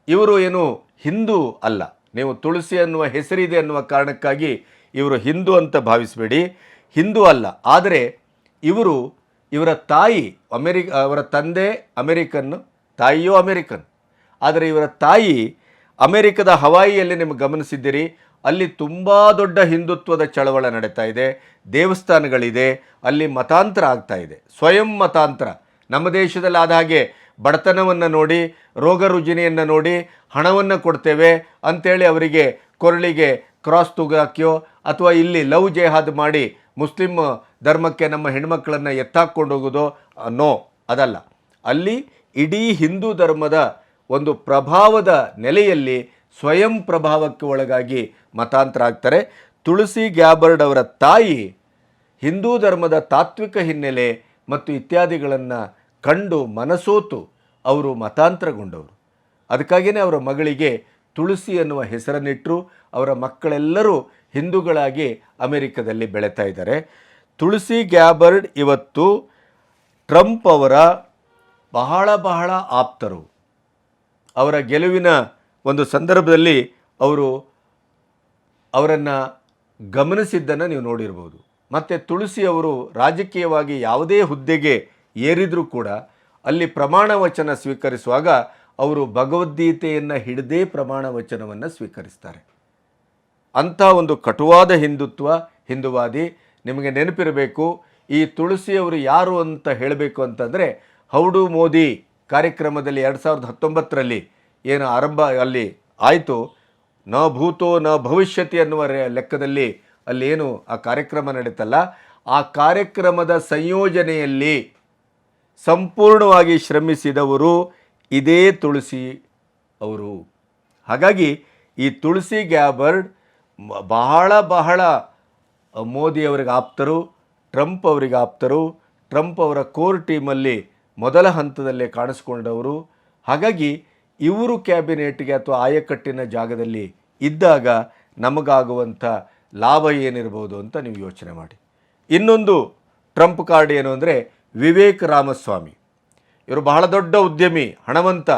[SPEAKER 1] ಇವರು ಏನು ಹಿಂದೂ ಅಲ್ಲ. ನೀವು ತುಳಸಿ ಅನ್ನುವ ಹೆಸರಿದೆ ಅನ್ನುವ ಕಾರಣಕ್ಕಾಗಿ ಇವರು ಹಿಂದೂ ಅಂತ ಭಾವಿಸಬೇಡಿ, ಹಿಂದೂ ಅಲ್ಲ. ಆದರೆ ಇವರ ತಾಯಿ ಅವರ ತಂದೆ ಅಮೆರಿಕನ್, ತಾಯಿಯೂ ಅಮೆರಿಕನ್. ಆದರೆ ಇವರ ತಾಯಿ ಅಮೆರಿಕದ ಹವಾಯಿಯಲ್ಲಿ ನಿಮಗೆ ಗಮನಿಸಿದ್ದೀರಿ, ಅಲ್ಲಿ ತುಂಬ ದೊಡ್ಡ ಹಿಂದುತ್ವದ ಚಳವಳ ನಡೀತಾ ಇದೆ, ದೇವಸ್ಥಾನಗಳಿದೆ, ಅಲ್ಲಿ ಮತಾಂತರ ಆಗ್ತಾ ಇದೆ, ಸ್ವಯಂ ಮತಾಂತರ. ನಮ್ಮ ದೇಶದಲ್ಲಿ ಆದ ಹಾಗೆ ಬಡತನವನ್ನು ನೋಡಿ, ರೋಗ ರುಜಿನಿಯನ್ನು ನೋಡಿ ಹಣವನ್ನು ಕೊಡ್ತೇವೆ ಅಂಥೇಳಿ ಅವರಿಗೆ ಕೊರಳಿಗೆ ಕ್ರಾಸ್ ತುಗಾಕ್ಯೋ ಅಥವಾ ಇಲ್ಲಿ ಲವ್ ಜೆಹಾದ್ ಮಾಡಿ ಮುಸ್ಲಿಂ ಧರ್ಮಕ್ಕೆ ನಮ್ಮ ಹೆಣ್ಮಕ್ಕಳನ್ನು ಎತ್ತಾಕೊಂಡು ಹೋಗೋದೋ ನೋ, ಅದಲ್ಲ. ಅಲ್ಲಿ ಇಡೀ ಹಿಂದೂ ಧರ್ಮದ ಒಂದು ಪ್ರಭಾವದ ನೆಲೆಯಲ್ಲಿ ಸ್ವಯಂ ಪ್ರಭಾವಕ್ಕೆ ಒಳಗಾಗಿ ಮತಾಂತರ ಆಗ್ತಾರೆ. ತುಳಸಿ ಗ್ಯಾಬರ್ಡ್ ಅವರ ತಾಯಿ ಹಿಂದೂ ಧರ್ಮದ ತಾತ್ವಿಕ ಹಿನ್ನೆಲೆ ಮತ್ತು ಇತ್ಯಾದಿಗಳನ್ನು ಕಂಡು ಮನಸೋತು ಅವರು ಮತಾಂತರಗೊಂಡವರು. ಅದಕ್ಕಾಗಿಯೇ ಅವರ ಮಗಳಿಗೆ ತುಳಸಿ ಎನ್ನುವ ಹೆಸರನ್ನಿಟ್ಟರು. ಅವರ ಮಕ್ಕಳೆಲ್ಲರೂ ಹಿಂದೂಗಳಾಗಿ ಅಮೆರಿಕದಲ್ಲಿ ಬೆಳೀತಾ ಇದ್ದಾರೆ. ತುಳಸಿ ಗ್ಯಾಬರ್ಡ್ ಇವತ್ತು ಟ್ರಂಪ್ ಅವರ ಬಹಳ ಬಹಳ ಆಪ್ತರು. ಅವರ ಗೆಲುವಿನ ಒಂದು ಸಂದರ್ಭದಲ್ಲಿ ಅವರನ್ನು ಗಮನಿಸಿದ್ದನ್ನು ನೀವು ನೋಡಿರ್ಬೋದು. ಮತ್ತು ತುಳಸಿ ಅವರು ರಾಜಕೀಯವಾಗಿ ಯಾವುದೇ ಹುದ್ದೆಗೆ ಏರಿದರೂ ಕೂಡ ಅಲ್ಲಿ ಪ್ರಮಾಣ ವಚನ ಸ್ವೀಕರಿಸುವಾಗ ಅವರು ಭಗವದ್ಗೀತೆಯನ್ನು ಹಿಡಿದೇ ಪ್ರಮಾಣ ವಚನವನ್ನು ಸ್ವೀಕರಿಸ್ತಾರೆ. ಅಂಥ ಒಂದು ಕಟುವಾದ ಹಿಂದುವಾದಿ. ನಿಮಗೆ ನೆನಪಿರಬೇಕು, ಈ ತುಳಸಿಯವರು ಯಾರು ಅಂತ ಹೇಳಬೇಕು ಅಂತಂದರೆ, ಹೌಡು ಮೋದಿ ಕಾರ್ಯಕ್ರಮದಲ್ಲಿ 2019ರಲ್ಲಿ ಏನು ಆರಂಭ ಅಲ್ಲಿ ಆಯಿತು, ನ ಭೂತೋ ನ ಭವಿಷ್ಯತಿ ಅನ್ನುವ ಲೆಕ್ಕದಲ್ಲಿ ಅಲ್ಲಿ ಏನು ಆ ಕಾರ್ಯಕ್ರಮ ನಡೀತಲ್ಲ, ಆ ಕಾರ್ಯಕ್ರಮದ ಸಂಯೋಜನೆಯಲ್ಲಿ ಸಂಪೂರ್ಣವಾಗಿ ಶ್ರಮಿಸಿದವರು ಇದೇ ತುಳಸಿ ಅವರು. ಹಾಗಾಗಿ ಈ ತುಳಸಿ ಗ್ಯಾಬರ್ಡ್ ಬಹಳ ಬಹಳ ಮೋದಿಯವರಿಗೆ ಆಪ್ತರು, ಟ್ರಂಪ್ ಅವರಿಗೆ ಆಪ್ತರು, ಟ್ರಂಪ್ ಅವರ ಕೋರ್ ಟೀಮಲ್ಲಿ ಮೊದಲ ಹಂತದಲ್ಲೇ ಕಾಣಿಸ್ಕೊಂಡವರು. ಹಾಗಾಗಿ ಇವರು ಕ್ಯಾಬಿನೆಟ್ಗೆ ಅಥವಾ ಆಯಕಟ್ಟಿನ ಜಾಗದಲ್ಲಿ ಇದ್ದಾಗ ನಮಗಾಗುವಂಥ ಲಾಭ ಏನಿರ್ಬೋದು ಅಂತ ನೀವು ಯೋಚನೆ ಮಾಡಿ. ಇನ್ನೊಂದು ಟ್ರಂಪ್ ಕಾರ್ಡ್ ಏನು ಅಂದರೆ ವಿವೇಕ್ ರಾಮಸ್ವಾಮಿ. ಇವರು ಬಹಳ ದೊಡ್ಡ ಉದ್ಯಮಿ, ಹಣವಂತ.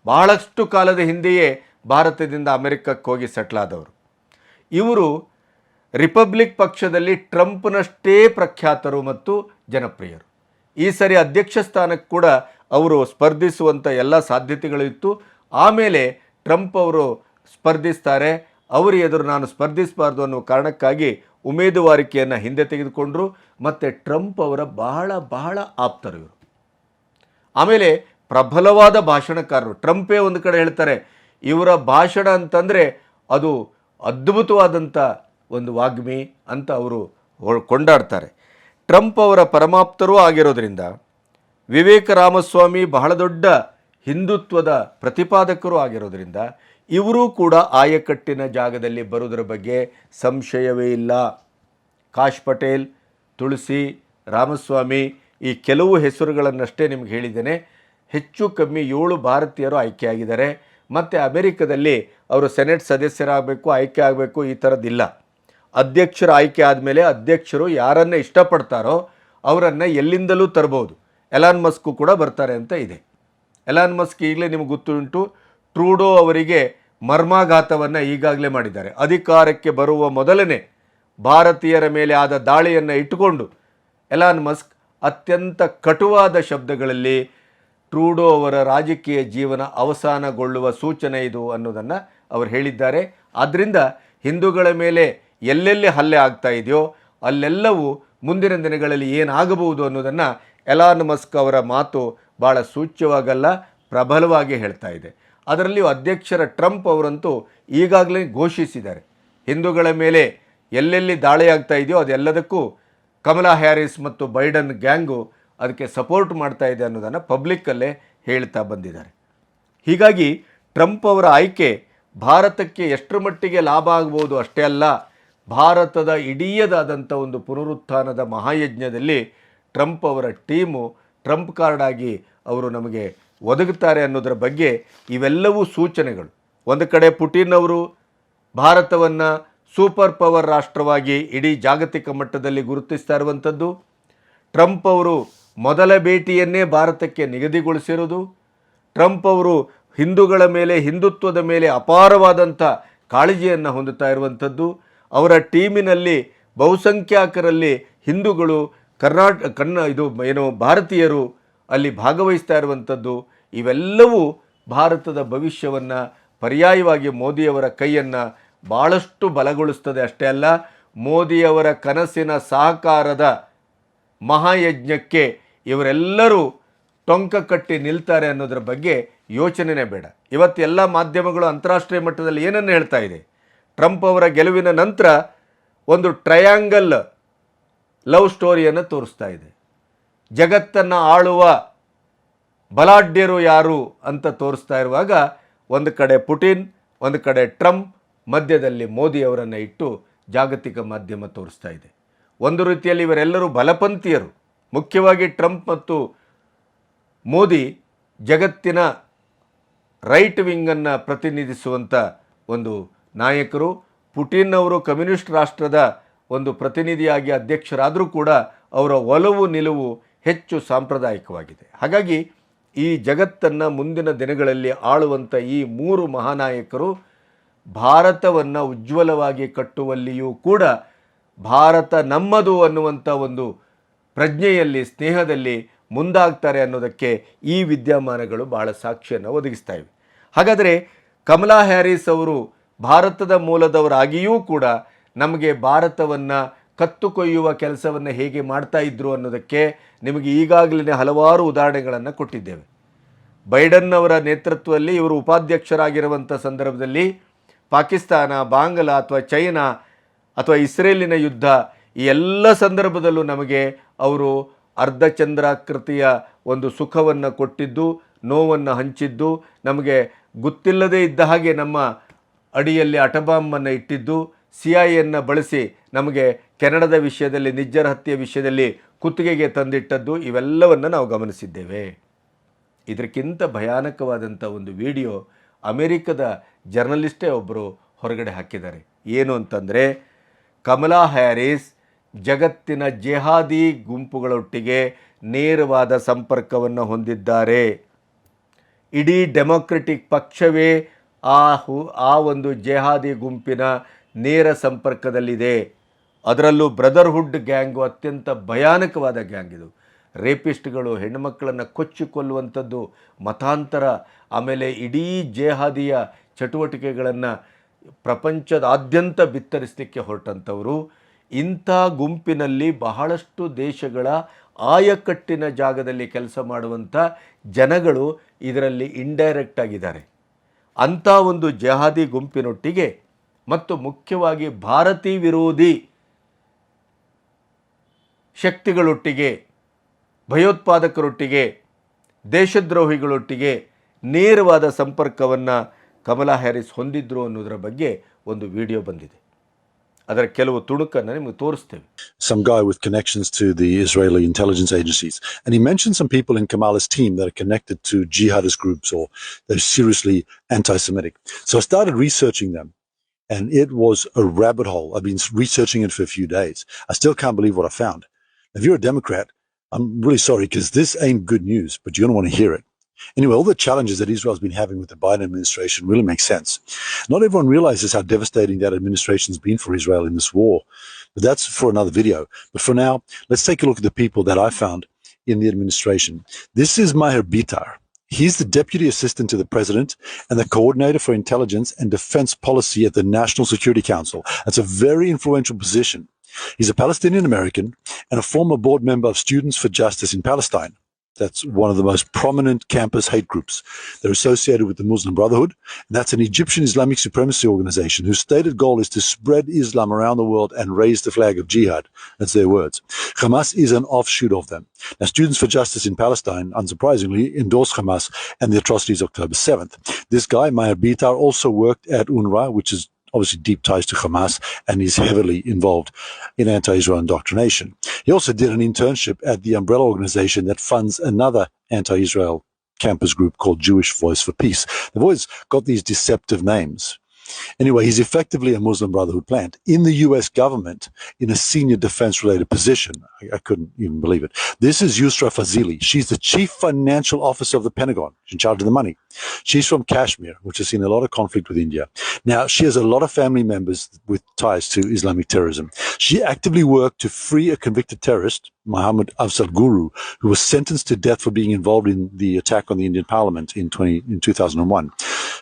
[SPEAKER 1] ಬಹಳಷ್ಟು ಕಾಲದ ಹಿಂದೆಯೇ ಭಾರತದಿಂದ ಅಮೆರಿಕಕ್ಕೆ ಹೋಗಿ ಸೆಟ್ಲ್ ಆದವರು. ಇವರು ರಿಪಬ್ಲಿಕ್ ಪಕ್ಷದಲ್ಲಿ ಟ್ರಂಪ್ನಷ್ಟೇ ಪ್ರಖ್ಯಾತರು ಮತ್ತು ಜನಪ್ರಿಯರು. ಈ ಸರಿ ಅಧ್ಯಕ್ಷ ಸ್ಥಾನಕ್ಕೆ ಕೂಡ ಅವರು ಸ್ಪರ್ಧಿಸುವಂಥ ಎಲ್ಲ ಸಾಧ್ಯತೆಗಳು ಇತ್ತು. ಆಮೇಲೆ ಟ್ರಂಪ್ ಅವರು ಸ್ಪರ್ಧಿಸ್ತಾರೆ, ಅವರ ಎದುರು ನಾನು ಸ್ಪರ್ಧಿಸಬಾರ್ದು ಅನ್ನೋ ಕಾರಣಕ್ಕಾಗಿ ಉಮೇದುವಾರಿಕೆಯನ್ನು ಹಿಂದೆ ತೆಗೆದುಕೊಂಡರು. ಮತ್ತು ಟ್ರಂಪ್ ಅವರ ಬಹಳ ಬಹಳ ಆಪ್ತರು ಇವರು. ಆಮೇಲೆ ಪ್ರಬಲವಾದ ಭಾಷಣಕಾರರು. ಟ್ರಂಪೇ ಒಂದು ಕಡೆ ಹೇಳ್ತಾರೆ, ಇವರ ಭಾಷಣ ಅಂತಂದರೆ ಅದು ಅದ್ಭುತವಾದಂಥ ಒಂದು ವಾಗ್ಮಿ ಅಂತ ಅವರು ಕೊಂಡಾಡ್ತಾರೆ. ಟ್ರಂಪ್ ಅವರ ಪರಮಾಪ್ತರೂ ಆಗಿರೋದ್ರಿಂದ ವಿವೇಕ ರಾಮಸ್ವಾಮಿ ಬಹಳ ದೊಡ್ಡ ಹಿಂದುತ್ವದ ಪ್ರತಿಪಾದಕರು ಆಗಿರೋದ್ರಿಂದ ಇವರೂ ಕೂಡ ಆಯಕಟ್ಟಿನ ಜಾಗದಲ್ಲಿ ಬರುವುದರ ಬಗ್ಗೆ ಸಂಶಯವೇ ಇಲ್ಲ. ಕಾಶ್ ಪಟೇಲ್, ತುಳಸಿ, ರಾಮಸ್ವಾಮಿ ಈ ಕೆಲವು ಹೆಸರುಗಳನ್ನಷ್ಟೇ ನಿಮ್ಗೆ ಹೇಳಿದ್ದೇನೆ. ಹೆಚ್ಚು ಕಮ್ಮಿ 7 ಭಾರತೀಯರು ಆಯ್ಕೆಯಾಗಿದ್ದಾರೆ. ಮತ್ತು ಅಮೆರಿಕದಲ್ಲಿ ಅವರು ಸೆನೆಟ್ ಸದಸ್ಯರಾಗಬೇಕು, ಆಯ್ಕೆ ಆಗಬೇಕು, ಈ ಥರದ್ದಿಲ್ಲ. ಅಧ್ಯಕ್ಷರ ಆಯ್ಕೆ ಆದಮೇಲೆ ಅಧ್ಯಕ್ಷರು ಯಾರನ್ನು ಇಷ್ಟಪಡ್ತಾರೋ ಅವರನ್ನು ಎಲ್ಲಿಂದಲೂ ತರ್ಬೋದು. ಎಲಾನ್ ಮಸ್ಕು ಕೂಡ ಬರ್ತಾರೆ ಅಂತ ಇದೆ. ಎಲಾನ್ ಮಸ್ಕ್ ಈಗಲೇ ನಿಮಗೆ ಗೊತ್ತುಂಟು, ಟ್ರೂಡೋ ಅವರಿಗೆ ಮರ್ಮಾಘಾತವನ್ನು ಈಗಾಗಲೇ ಮಾಡಿದ್ದಾರೆ. ಅಧಿಕಾರಕ್ಕೆ ಬರುವ ಮೊದಲನೇ ಭಾರತೀಯರ ಮೇಲೆ ಆದ ದಾಳಿಯನ್ನು ಇಟ್ಟುಕೊಂಡು ಎಲಾನ್ ಮಸ್ಕ್ ಅತ್ಯಂತ ಕಟುವಾದ ಶಬ್ದಗಳಲ್ಲಿ ಟ್ರೂಡೋ ಅವರ ರಾಜಕೀಯ ಜೀವನ ಅವಸಾನಗೊಳ್ಳುವ ಸೂಚನೆ ಇದು ಅನ್ನೋದನ್ನು ಅವರು ಹೇಳಿದ್ದಾರೆ. ಆದ್ದರಿಂದ ಹಿಂದೂಗಳ ಮೇಲೆ ಎಲ್ಲೆಲ್ಲಿ ಹಲ್ಲೆ ಆಗ್ತಾ ಇದೆಯೋ ಅಲ್ಲೆಲ್ಲವೂ ಮುಂದಿನ ದಿನಗಳಲ್ಲಿ ಏನಾಗಬಹುದು ಅನ್ನೋದನ್ನು ಎಲಾನ್ ಮಸ್ಕ್ ಅವರ ಮಾತು ಭಾಳ ಸೂಚ್ಯವಾಗಲ್ಲ, ಪ್ರಬಲವಾಗಿ ಹೇಳ್ತಾ ಇದೆ. ಅದರಲ್ಲಿಯೂ ಅಧ್ಯಕ್ಷರ ಟ್ರಂಪ್ ಅವರಂತೂ ಈಗಾಗಲೇ ಘೋಷಿಸಿದ್ದಾರೆ, ಹಿಂದೂಗಳ ಮೇಲೆ ಎಲ್ಲೆಲ್ಲಿ ದಾಳಿ ಆಗ್ತಾ ಇದೆಯೋ ಅದೆಲ್ಲದಕ್ಕೂ ಕಮಲಾ ಹ್ಯಾರಿಸ್ ಮತ್ತು ಬೈಡನ್ ಗ್ಯಾಂಗು ಅದಕ್ಕೆ ಸಪೋರ್ಟ್ ಮಾಡ್ತಾ ಇದೆ ಅನ್ನೋದನ್ನು ಪಬ್ಲಿಕ್ಕಲ್ಲೇ ಹೇಳ್ತಾ ಬಂದಿದ್ದಾರೆ. ಹೀಗಾಗಿ ಟ್ರಂಪ್ ಅವರ ಆಯ್ಕೆ ಭಾರತಕ್ಕೆ ಎಷ್ಟರ ಮಟ್ಟಿಗೆ ಲಾಭ ಆಗ್ಬೋದು ಅಷ್ಟೇ ಅಲ್ಲ, ಭಾರತದ ಇಡೀಯದಾದಂಥ ಒಂದು ಪುನರುತ್ಥಾನದ ಮಹಾಯಜ್ಞದಲ್ಲಿ ಟ್ರಂಪ್ ಅವರ ಟೀಮು ಟ್ರಂಪ್ ಕಾರ್ಡ್ ಆಗಿ ಅವರು ನಮಗೆ ಒದಗುತ್ತಾರೆ ಅನ್ನೋದರ ಬಗ್ಗೆ ಇವೆಲ್ಲವೂ ಸೂಚನೆಗಳು. ಒಂದು ಕಡೆ ಪುಟಿನ್ ಅವರು ಭಾರತವನ್ನು ಸೂಪರ್ ಪವರ್ ರಾಷ್ಟ್ರವಾಗಿ ಇಡೀ ಜಾಗತಿಕ ಮಟ್ಟದಲ್ಲಿ ಗುರುತಿಸ್ತಾ ಇರುವಂಥದ್ದು, ಟ್ರಂಪ್ ಅವರು ಮೊದಲ ಭೇಟಿಯನ್ನೇ ಭಾರತಕ್ಕೆ ನಿಗದಿಗೊಳಿಸಿರೋದು, ಟ್ರಂಪ್ ಅವರು ಹಿಂದೂಗಳ ಮೇಲೆ, ಹಿಂದುತ್ವದ ಮೇಲೆ ಅಪಾರವಾದಂಥ ಕಾಳಜಿಯನ್ನು ಹೊಂದುತ್ತಾ ಇರುವಂಥದ್ದು, ಅವರ ಟೀಮಿನಲ್ಲಿ ಬಹುಸಂಖ್ಯಾತರಲ್ಲಿ ಹಿಂದೂಗಳು ಭಾರತೀಯರು ಅಲ್ಲಿ ಭಾಗವಹಿಸ್ತಾ ಇರುವಂಥದ್ದು, ಇವೆಲ್ಲವೂ ಭಾರತದ ಭವಿಷ್ಯವನ್ನು ಪರ್ಯಾಯವಾಗಿ ಮೋದಿಯವರ ಕೈಯನ್ನು ಭಾಳಷ್ಟು ಬಲಗೊಳಿಸ್ತದೆ. ಅಷ್ಟೇ ಅಲ್ಲ, ಮೋದಿಯವರ ಕನಸಿನ ಸಹಕಾರದ ಮಹಾಯಜ್ಞಕ್ಕೆ ಇವರೆಲ್ಲರೂ ಟೊಂಕ ಕಟ್ಟಿ ನಿಲ್ತಾರೆ ಅನ್ನೋದ್ರ ಬಗ್ಗೆ ಯೋಚನೆನೇ ಬೇಡ. ಇವತ್ತು ಎಲ್ಲ ಮಾಧ್ಯಮಗಳು ಅಂತಾರಾಷ್ಟ್ರೀಯ ಮಟ್ಟದಲ್ಲಿ ಏನನ್ನು ಹೇಳ್ತಾ ಇದೆ, ಟ್ರಂಪ್ ಅವರ ಗೆಲುವಿನ ನಂತರ ಒಂದು ಟ್ರಯಾಂಗಲ್ ಲವ್ ಸ್ಟೋರಿಯನ್ನು ತೋರಿಸ್ತಾ ಇದೆ. ಜಗತ್ತನ್ನು ಆಳುವ ಬಲಾಢ್ಯರು ಯಾರು ಅಂತ ತೋರಿಸ್ತಾ ಇರುವಾಗ ಒಂದು ಕಡೆ ಪುಟಿನ್, ಒಂದು ಕಡೆ ಟ್ರಂಪ್, ಮಧ್ಯದಲ್ಲಿ ಮೋದಿಯವರನ್ನು ಇಟ್ಟು ಜಾಗತಿಕ ಮಾಧ್ಯಮ ತೋರಿಸ್ತಾ ಇದೆ. ಒಂದು ರೀತಿಯಲ್ಲಿ ಇವರೆಲ್ಲರೂ ಬಲಪಂಥೀಯರು. ಮುಖ್ಯವಾಗಿ ಟ್ರಂಪ್ ಮತ್ತು ಮೋದಿ ಜಗತ್ತಿನ ರೈಟ್ ವಿಂಗನ್ನು ಪ್ರತಿನಿಧಿಸುವಂಥ ಒಂದು ನಾಯಕರು. ಪುಟಿನ್ ಅವರು ಕಮ್ಯುನಿಸ್ಟ್ ರಾಷ್ಟ್ರದ ಒಂದು ಪ್ರತಿನಿಧಿಯಾಗಿ ಅಧ್ಯಕ್ಷರಾದರೂ ಕೂಡ ಅವರ ಒಲವು ನಿಲುವು ಹೆಚ್ಚು ಸಾಂಪ್ರದಾಯಿಕವಾಗಿದೆ. ಹಾಗಾಗಿ ಈ ಜಗತ್ತನ್ನು ಮುಂದಿನ ದಿನಗಳಲ್ಲಿ ಆಳುವಂಥ ಈ ಮೂರು ಮಹಾನಾಯಕರು ಭಾರತವನ್ನು ಉಜ್ವಲವಾಗಿ ಕಟ್ಟುವಲ್ಲಿಯೂ ಕೂಡ ಭಾರತ ನಮ್ಮದು ಅನ್ನುವಂಥ ಒಂದು ಪ್ರಜ್ಞೆಯಲ್ಲಿ, ಸ್ನೇಹದಲ್ಲಿ ಮುಂದಾಗ್ತಾರೆ ಅನ್ನೋದಕ್ಕೆ ಈ ವಿದ್ಯಮಾನಗಳು ಭಾಳ ಸಾಕ್ಷಿಯನ್ನು ಒದಗಿಸ್ತಾ ಇವೆ. ಹಾಗಾದರೆ ಕಮಲಾ ಹ್ಯಾರಿಸ್ ಅವರು ಭಾರತದ ಮೂಲದವರಾಗಿಯೂ ಕೂಡ ನಮಗೆ ಭಾರತವನ್ನು ಕತ್ತು ಕೊಯ್ಯುವ ಕೆಲಸವನ್ನು ಹೇಗೆ ಮಾಡ್ತಾ ಇದ್ರು ಅನ್ನೋದಕ್ಕೆ ನಿಮಗೆ ಈಗಾಗಲೇ ಹಲವಾರು ಉದಾಹರಣೆಗಳನ್ನು ಕೊಟ್ಟಿದ್ದೇವೆ. ಬೈಡನ್ ಅವರ ನೇತೃತ್ವದಲ್ಲಿ ಇವರು ಉಪಾಧ್ಯಕ್ಷರಾಗಿರುವಂಥ ಸಂದರ್ಭದಲ್ಲಿ ಪಾಕಿಸ್ತಾನ, ಬಾಂಗ್ಲಾ ಅಥವಾ ಚೈನಾ ಅಥವಾ ಇಸ್ರೇಲಿನ ಯುದ್ಧ, ಈ ಎಲ್ಲ ಸಂದರ್ಭದಲ್ಲೂ ನಮಗೆ ಅವರು ಅರ್ಧಚಂದ್ರಾಕೃತಿಯ ಒಂದು ಸುಖವನ್ನು ಕೊಟ್ಟಿದ್ದು, ನೋವನ್ನು ಹಂಚಿದ್ದು, ನಮಗೆ ಗೊತ್ತಿಲ್ಲದೇ ಇದ್ದ ಹಾಗೆ ನಮ್ಮ ಅಡಿಯಲ್ಲಿ ಅಟಬಾಂಬನ್ನು ಇಟ್ಟಿದ್ದು, ಸಿಐಎಯನ್ನು ಬಳಸಿ ನಮಗೆ ಕೆನಡಾದ ವಿಷಯದಲ್ಲಿ, ನಿಜ್ಜರ ಹತ್ಯೆ ವಿಷಯದಲ್ಲಿ ಕುತ್ತಿಗೆಗೆ ತಂದಿಟ್ಟದ್ದು, ಇವೆಲ್ಲವನ್ನು ನಾವು ಗಮನಿಸಿದ್ದೇವೆ. ಇದಕ್ಕಿಂತ ಭಯಾನಕವಾದಂಥ ಒಂದು ವಿಡಿಯೋ ಅಮೆರಿಕದ ಜರ್ನಲಿಸ್ಟೇ ಒಬ್ಬರು ಹೊರಗಡೆ ಹಾಕಿದ್ದಾರೆ. ಏನು ಅಂತಂದರೆ, ಕಮಲಾ ಹ್ಯಾರಿಸ್ ಜಗತ್ತಿನ ಜೆಹಾದಿ ಗುಂಪುಗಳೊಟ್ಟಿಗೆ ನೇರವಾದ ಸಂಪರ್ಕವನ್ನು ಹೊಂದಿದ್ದಾರೆ. ಇಡೀ ಡೆಮೊಕ್ರೆಟಿಕ್ ಪಕ್ಷವೇ ಆ ಒಂದು ಜೆಹಾದಿ ಗುಂಪಿನ ನೇರ ಸಂಪರ್ಕದಲ್ಲಿದೆ. ಅದರಲ್ಲೂ ಬ್ರದರ್ಹುಡ್ ಗ್ಯಾಂಗು ಅತ್ಯಂತ ಭಯಾನಕವಾದ ಗ್ಯಾಂಗ್ ಇದು. ರೇಪಿಸ್ಟ್ಗಳು, ಹೆಣ್ಣುಮಕ್ಕಳನ್ನು ಕೊಲ್ಲುವಂಥದ್ದು, ಮತಾಂತರ, ಆಮೇಲೆ ಇಡೀ ಜೆಹಾದಿಯ ಚಟುವಟಿಕೆಗಳನ್ನು ಪ್ರಪಂಚದಾದ್ಯಂತ ಬಿತ್ತರಿಸಲಿಕ್ಕೆ ಹೊರಟಂಥವರು. ಇಂಥ ಗುಂಪಿನಲ್ಲಿ ಬಹಳಷ್ಟು ದೇಶಗಳ ಆಯಕಟ್ಟಿನ ಜಾಗದಲ್ಲಿ ಕೆಲಸ ಮಾಡುವಂಥ ಜನಗಳು ಇದರಲ್ಲಿ ಇಂಡೈರೆಕ್ಟ್ ಆಗಿದ್ದಾರೆ. ಅಂಥ ಒಂದು ಜೆಹಾದಿ ಗುಂಪಿನೊಟ್ಟಿಗೆ ಮತ್ತು ಮುಖ್ಯವಾಗಿ ಭಾರತೀಯ ವಿರೋಧಿ ಶಕ್ತಿಗಳೊಟ್ಟಿಗೆ, ಭಯೋತ್ಪಾದಕರೊಟ್ಟಿಗೆ, ದೇಶದ್ರೋಹಿಗಳೊಟ್ಟಿಗೆ ನೇರವಾದ ಸಂಪರ್ಕವನ್ನು ಕಮಲಾ ಹ್ಯಾರಿಸ್ ಹೊಂದಿದ್ರು ಅನ್ನೋದರ ಬಗ್ಗೆ ಒಂದು ವಿಡಿಯೋ ಬಂದಿದೆ. ಅದರ ಕೆಲವು ತುಣುಕನ್ನು ನಿಮಗೆ ತೋರಿಸ್ತೇವೆ.
[SPEAKER 2] Some guy with connections to the Israeli intelligence agencies, and he mentioned some people in Kamala's team that are connected to jihadist groups or they're seriously anti-Semitic. So I started researching them, and it was a rabbit hole. I've been researching it for a few days. I still can't believe what I found. If you're a Democrat, I'm really sorry because this ain't good news, but you're going to want to hear it. Anyway, all the challenges that Israel's been having with the Biden administration really make sense. Not everyone realizes how devastating that administration's been for Israel in this war, but that's for another video. But for now, let's take a look at the people that I found in the administration. This is Maher Bitar. He's the Deputy Assistant to the President and the Coordinator for Intelligence and Defense Policy at the National Security Council. That's a very influential position. He's a Palestinian American and a former board member of Students for Justice in Palestine. That's one of the most prominent campus hate groups. They're associated with the Muslim Brotherhood, and that's an Egyptian Islamic supremacy organization whose stated goal is to spread Islam around the world and raise the flag of jihad. That's their words. Hamas is an offshoot of them. Now, Students for Justice in Palestine, unsurprisingly, endorsed Hamas and the atrocities October 7th. This guy, Maher Bitar, also worked at UNRWA, which is obviously deep ties to Hamas, and is heavily involved in anti-Israel indoctrination. He also did an internship at the umbrella organization that funds another anti-Israel campus group called Jewish Voice for Peace. They've always got these deceptive names. Anyway, he's effectively a Muslim Brotherhood plant in the US government in a senior defense-related position. I couldn't even believe it. This is Yusra Fazili. She's the chief financial officer of the Pentagon. She's in charge of the money. She's from Kashmir, which has seen a lot of conflict with India. Now, she has a lot of family members with ties to Islamic terrorism. She actively worked to free a convicted terrorist, Muhammad Afzal Guru, who was sentenced to death for being involved in the attack on the Indian parliament in 2001.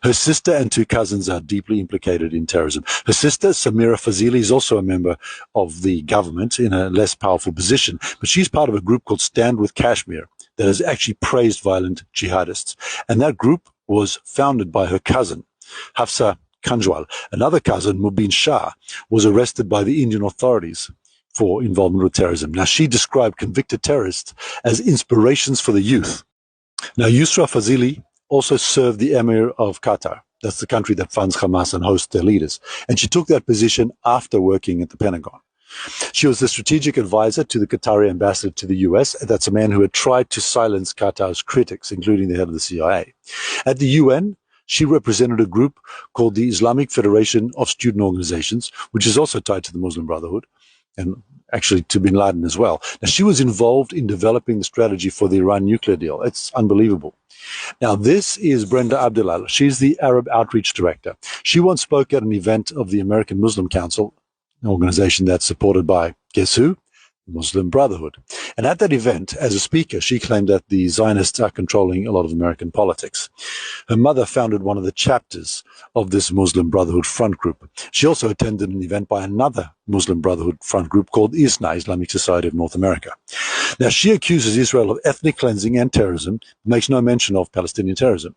[SPEAKER 2] Her sister and two cousins are deeply implicated in terrorism. Her sister, Samira Fazili, is also a member of the government in a less powerful position, but she's part of a group called Stand with Kashmir that has actually praised violent jihadists. And that group was founded by her cousin, Hafsa Kanjwal. Another cousin, Mubin Shah, was arrested by the Indian authorities for involvement with terrorism. Now, she described convicted terrorists as inspirations for the youth. Now, Yusra Fazili also served the Emir of Qatar. That's the country that funds Hamas and hosts their leaders. And she took that position after working at the Pentagon. She was the strategic advisor to the Qatari ambassador to the US. That's a man who had tried to silence Qatar's critics, including the head of the CIA. At the UN, she represented a group called the Islamic Federation of Student Organizations, which is also tied to the Muslim Brotherhood, and actually to bin Laden as well. Now, she was involved in developing the strategy for the Iran nuclear deal. It's unbelievable. Now, this is Brenda Abdullah. She's the Arab Outreach Director. She once spoke at an event of the American Muslim Council, an organization that's supported by, guess who? Muslim Brotherhood. And at that event, as a speaker, she claimed that the Zionists are controlling a lot of American politics. Her mother founded one of the chapters of this Muslim Brotherhood front group. She also attended an event by another Muslim Brotherhood front group called ISNA, Islamic Society of North America. Now, she accuses Israel of ethnic cleansing and terrorism, makes no mention of Palestinian terrorism.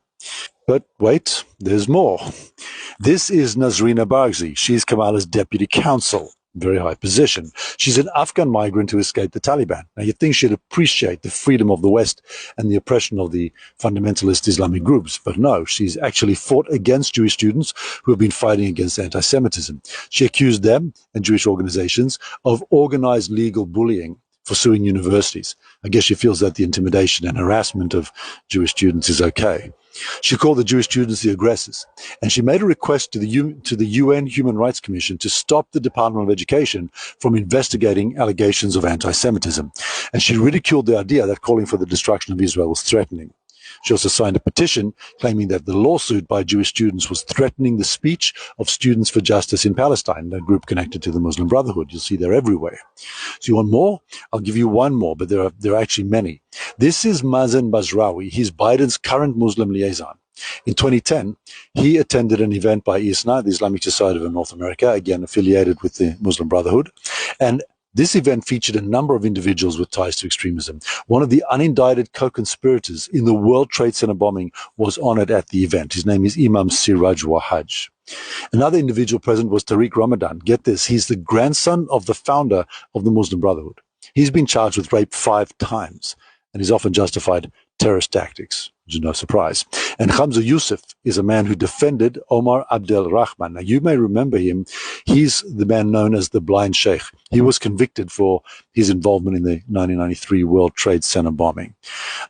[SPEAKER 2] But wait, there's more. This is Nazrina Barzhi. She's Kamala's deputy counsel. Very high position. She's an Afghan migrant who escaped the Taliban. Now, you'd think she'd appreciate the freedom of the West and the oppression of the fundamentalist Islamic groups, but no, she's actually fought against Jewish students who have been fighting against anti-Semitism. She accused them and Jewish organizations of organized legal bullying for suing universities. I guess she feels that the intimidation and harassment of Jewish students is okay. She called the Jewish students the aggressors, and she made a request to the UN Human Rights Commission to stop the Department of Education from investigating allegations of anti-Semitism. And she ridiculed the idea that calling for the destruction of Israel was threatening. She also signed a petition claiming that the lawsuit by Jewish students was threatening the speech of Students for Justice in Palestine, a group connected to the Muslim Brotherhood. You'll see they're everywhere. So you want more? I'll give you one more, but there are actually many. This is Mazen Basrawi. He's Biden's current Muslim liaison. In 2010, he attended an event by ISNA, the Islamic Society of North America, again affiliated with the Muslim Brotherhood, and this event featured a number of individuals with ties to extremism. One of the unindicted co-conspirators in the World Trade Center bombing was honored at the event. His name is Imam Siraj Wahaj. Another individual present was Tariq Ramadan. Get this, he's the grandson of the founder of the Muslim Brotherhood. He's been charged with rape 5 times, and he's often justified terrorist tactics, which is no surprise. And Hamza Yusuf is a man who defended Omar Abdel Rahman. Now, you may remember him. He's the man known as the Blind Sheikh. He was convicted for his involvement in the 1993 World Trade Center bombing.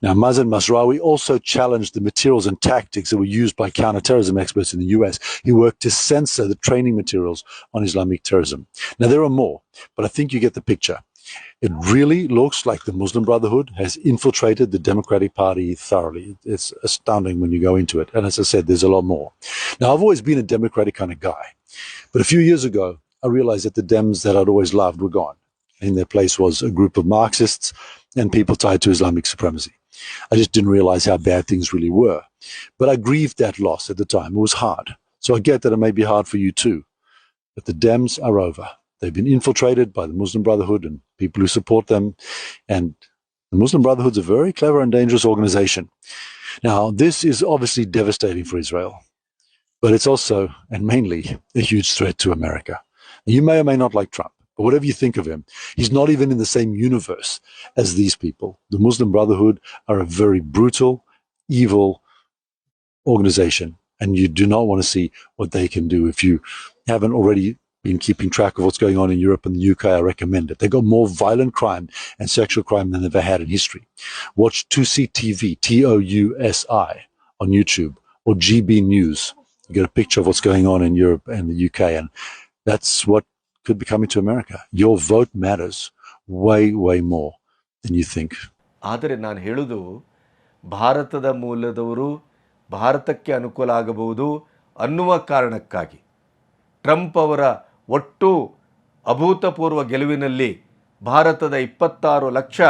[SPEAKER 2] Now, Mazen Masraoui also challenged the materials and tactics that were used by counterterrorism experts in the US. He worked to censor the training materials on Islamic terrorism. Now, there are more, but I think you get the picture. It really looks like the Muslim Brotherhood has infiltrated the Democratic Party thoroughly. It's astounding when you go into it. And as I said, there's a lot more. Now, I've always been a Democratic kind of guy. But a few years ago, I realized that the Dems that I'd always loved were gone. In their place was a group of Marxists and people tied to Islamic supremacy. I just didn't realize how bad things really were. But I grieved that loss at the time. It was hard. So I get that it may be hard for you too. But the Dems are over. They've been infiltrated by the Muslim Brotherhood and people who support them. And the Muslim Brotherhood's a very clever and dangerous organization. Now, this is obviously devastating for Israel, but it's also, and mainly, a huge threat to America. You may or may not like Trump, but whatever you think of him, he's not even in the same universe as these people. The Muslim Brotherhood are a very brutal, evil organization, and you do not want to see what they can do. If you haven't already been keeping track of what's going on in Europe and the UK, I recommend it. They got more violent crime and sexual crime than they've ever had in history. Watch 2C TV, TOUSI, on YouTube, or GB News. You get a picture of what's going on in Europe and the UK, and that's what could be coming to America. Your vote matters way, way more than you think.
[SPEAKER 1] ಆದರೆ ನಾನು ಹೇಳೋದು, ಭಾರತದ ಮೂಲದವರು ಭಾರತಕ್ಕೆ ಅನುಕೂಲ ಆಗಬಹುದು ಅನ್ನುವ ಕಾರಣಕ್ಕಾಗಿ Trump ಅವರ ಒಟ್ಟು ಅಭೂತಪೂರ್ವ ಗೆಲುವಿನಲ್ಲಿ ಭಾರತದ 26 ಲಕ್ಷ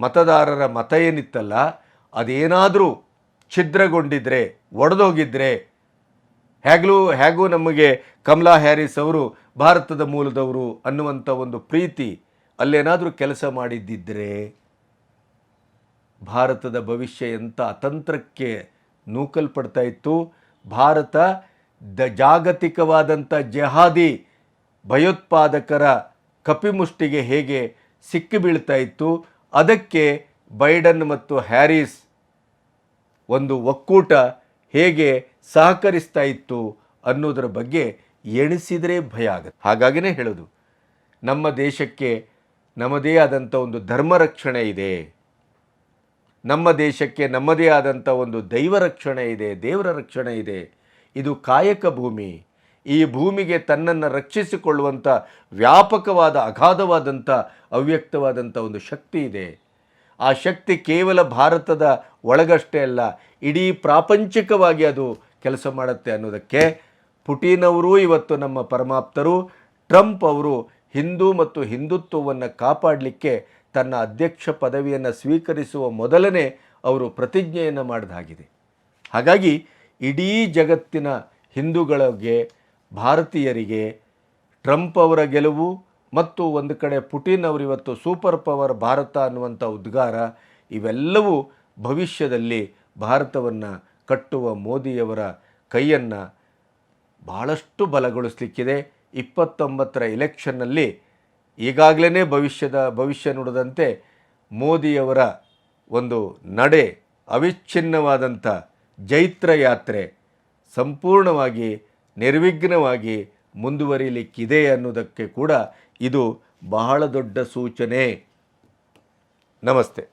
[SPEAKER 1] ಮತದಾರರ ಮತ ಏನಿತ್ತಲ್ಲ, ಅದೇನಾದರೂ ಛಿದ್ರಗೊಂಡಿದ್ರೆ, ಒಡೆದೋಗಿದ್ರೆ, ಹೇಗೂ ನಮಗೆ ಕಮಲಾ ಹ್ಯಾರಿಸ್ ಅವರು ಭಾರತದ ಮೂಲದವರು ಅನ್ನುವಂಥ ಒಂದು ಪ್ರೀತಿ ಅಲ್ಲೇನಾದರೂ ಕೆಲಸ ಮಾಡಿದ್ದಿದ್ರೆ ಭಾರತದ ಭವಿಷ್ಯ ಎಂಥ ಅತಂತ್ರಕ್ಕೆ ನೂಕಲ್ಪಡ್ತಾ ಇತ್ತು. ಭಾರತ ಜಾಗತಿಕವಾದಂಥ ಜೆಹಾದಿ ಭಯೋತ್ಪಾದಕರ ಕಪಿಮುಷ್ಟಿಗೆ ಹೇಗೆ ಸಿಕ್ಕಿ ಬೀಳ್ತಾ ಇತ್ತು, ಅದಕ್ಕೆ ಬೈಡನ್ ಮತ್ತು ಹ್ಯಾರಿಸ್ ಒಂದು ಒಕ್ಕೂಟ ಹೇಗೆ ಸಹಕರಿಸ್ತಾ ಇತ್ತು ಅನ್ನೋದರ ಬಗ್ಗೆ ಎಣಿಸಿದರೆ ಭಯ ಆಗುತ್ತೆ. ಹಾಗಾಗಿನೇ ಹೇಳೋದು, ನಮ್ಮ ದೇಶಕ್ಕೆ ನಮ್ಮದೇ ಆದಂಥ ಒಂದು ಧರ್ಮ ರಕ್ಷಣೆ ಇದೆ, ನಮ್ಮ ದೇಶಕ್ಕೆ ನಮ್ಮದೇ ಆದಂಥ ಒಂದು ದೈವ ರಕ್ಷಣೆ ಇದೆ, ದೇವರ ರಕ್ಷಣೆ ಇದೆ. ಇದು ಕಾಯಕ ಭೂಮಿ. ಈ ಭೂಮಿಗೆ ತನ್ನನ್ನು ರಕ್ಷಿಸಿಕೊಳ್ಳುವಂಥ ವ್ಯಾಪಕವಾದ ಅಗಾಧವಾದಂಥ ಅವ್ಯಕ್ತವಾದಂಥ ಒಂದು ಶಕ್ತಿ ಇದೆ. ಆ ಶಕ್ತಿ ಕೇವಲ ಭಾರತದ ಒಳಗಷ್ಟೇ ಅಲ್ಲ, ಇಡೀ ಪ್ರಾಪಂಚಿಕವಾಗಿ ಅದು ಕೆಲಸ ಮಾಡುತ್ತೆ ಅನ್ನೋದಕ್ಕೆ ಪುಟಿನ್ ಅವರು ಇವತ್ತು ನಮ್ಮ ಪರಮಾಪ್ತರು, ಟ್ರಂಪ್ ಅವರು ಹಿಂದೂ ಮತ್ತು ಹಿಂದುತ್ವವನ್ನು ಕಾಪಾಡಲಿಕ್ಕೆ ತನ್ನ ಅಧ್ಯಕ್ಷ ಪದವಿಯನ್ನು ಸ್ವೀಕರಿಸುವ ಮೊದಲನೇ ಅವರು ಪ್ರತಿಜ್ಞೆಯನ್ನು ಮಾಡಿದಾಗಿದೆ. ಹಾಗಾಗಿ ಇಡೀ ಜಗತ್ತಿನ ಹಿಂದೂಗಳಿಗೆ, ಭಾರತೀಯರಿಗೆ ಟ್ರಂಪ್ ಅವರ ಗೆಲುವು ಮತ್ತು ಒಂದು ಕಡೆ ಪುಟಿನ್ ಅವರು ಇವತ್ತು ಸೂಪರ್ ಪವರ್ ಭಾರತ ಅನ್ನುವಂಥ ಉದ್ಗಾರ, ಇವೆಲ್ಲವೂ ಭವಿಷ್ಯದಲ್ಲಿ ಭಾರತವನ್ನು ಕಟ್ಟುವ ಮೋದಿಯವರ ಕೈಯನ್ನು ಭಾಳಷ್ಟು ಬಲಗೊಳಿಸಲಿಕ್ಕಿದೆ. 29ರ ಎಲೆಕ್ಷನ್ನಲ್ಲಿ ಈಗಾಗಲೇ ಭವಿಷ್ಯ ನುಡಿದಂತೆ ಮೋದಿಯವರ ಒಂದು ನಡೆ, ಅವಿಚ್ಛಿನ್ನವಾದಂಥ ಜೈತ್ರ ಯಾತ್ರೆ ಸಂಪೂರ್ಣವಾಗಿ ನಿರ್ವಿಘ್ನವಾಗಿ ಮುಂದುವರಿಯಲಿಕ್ಕಿದೆ ಅನ್ನೋದಕ್ಕೆ ಕೂಡ ಇದು ಬಹಳ ದೊಡ್ಡ ಸೂಚನೆ. ನಮಸ್ತೆ.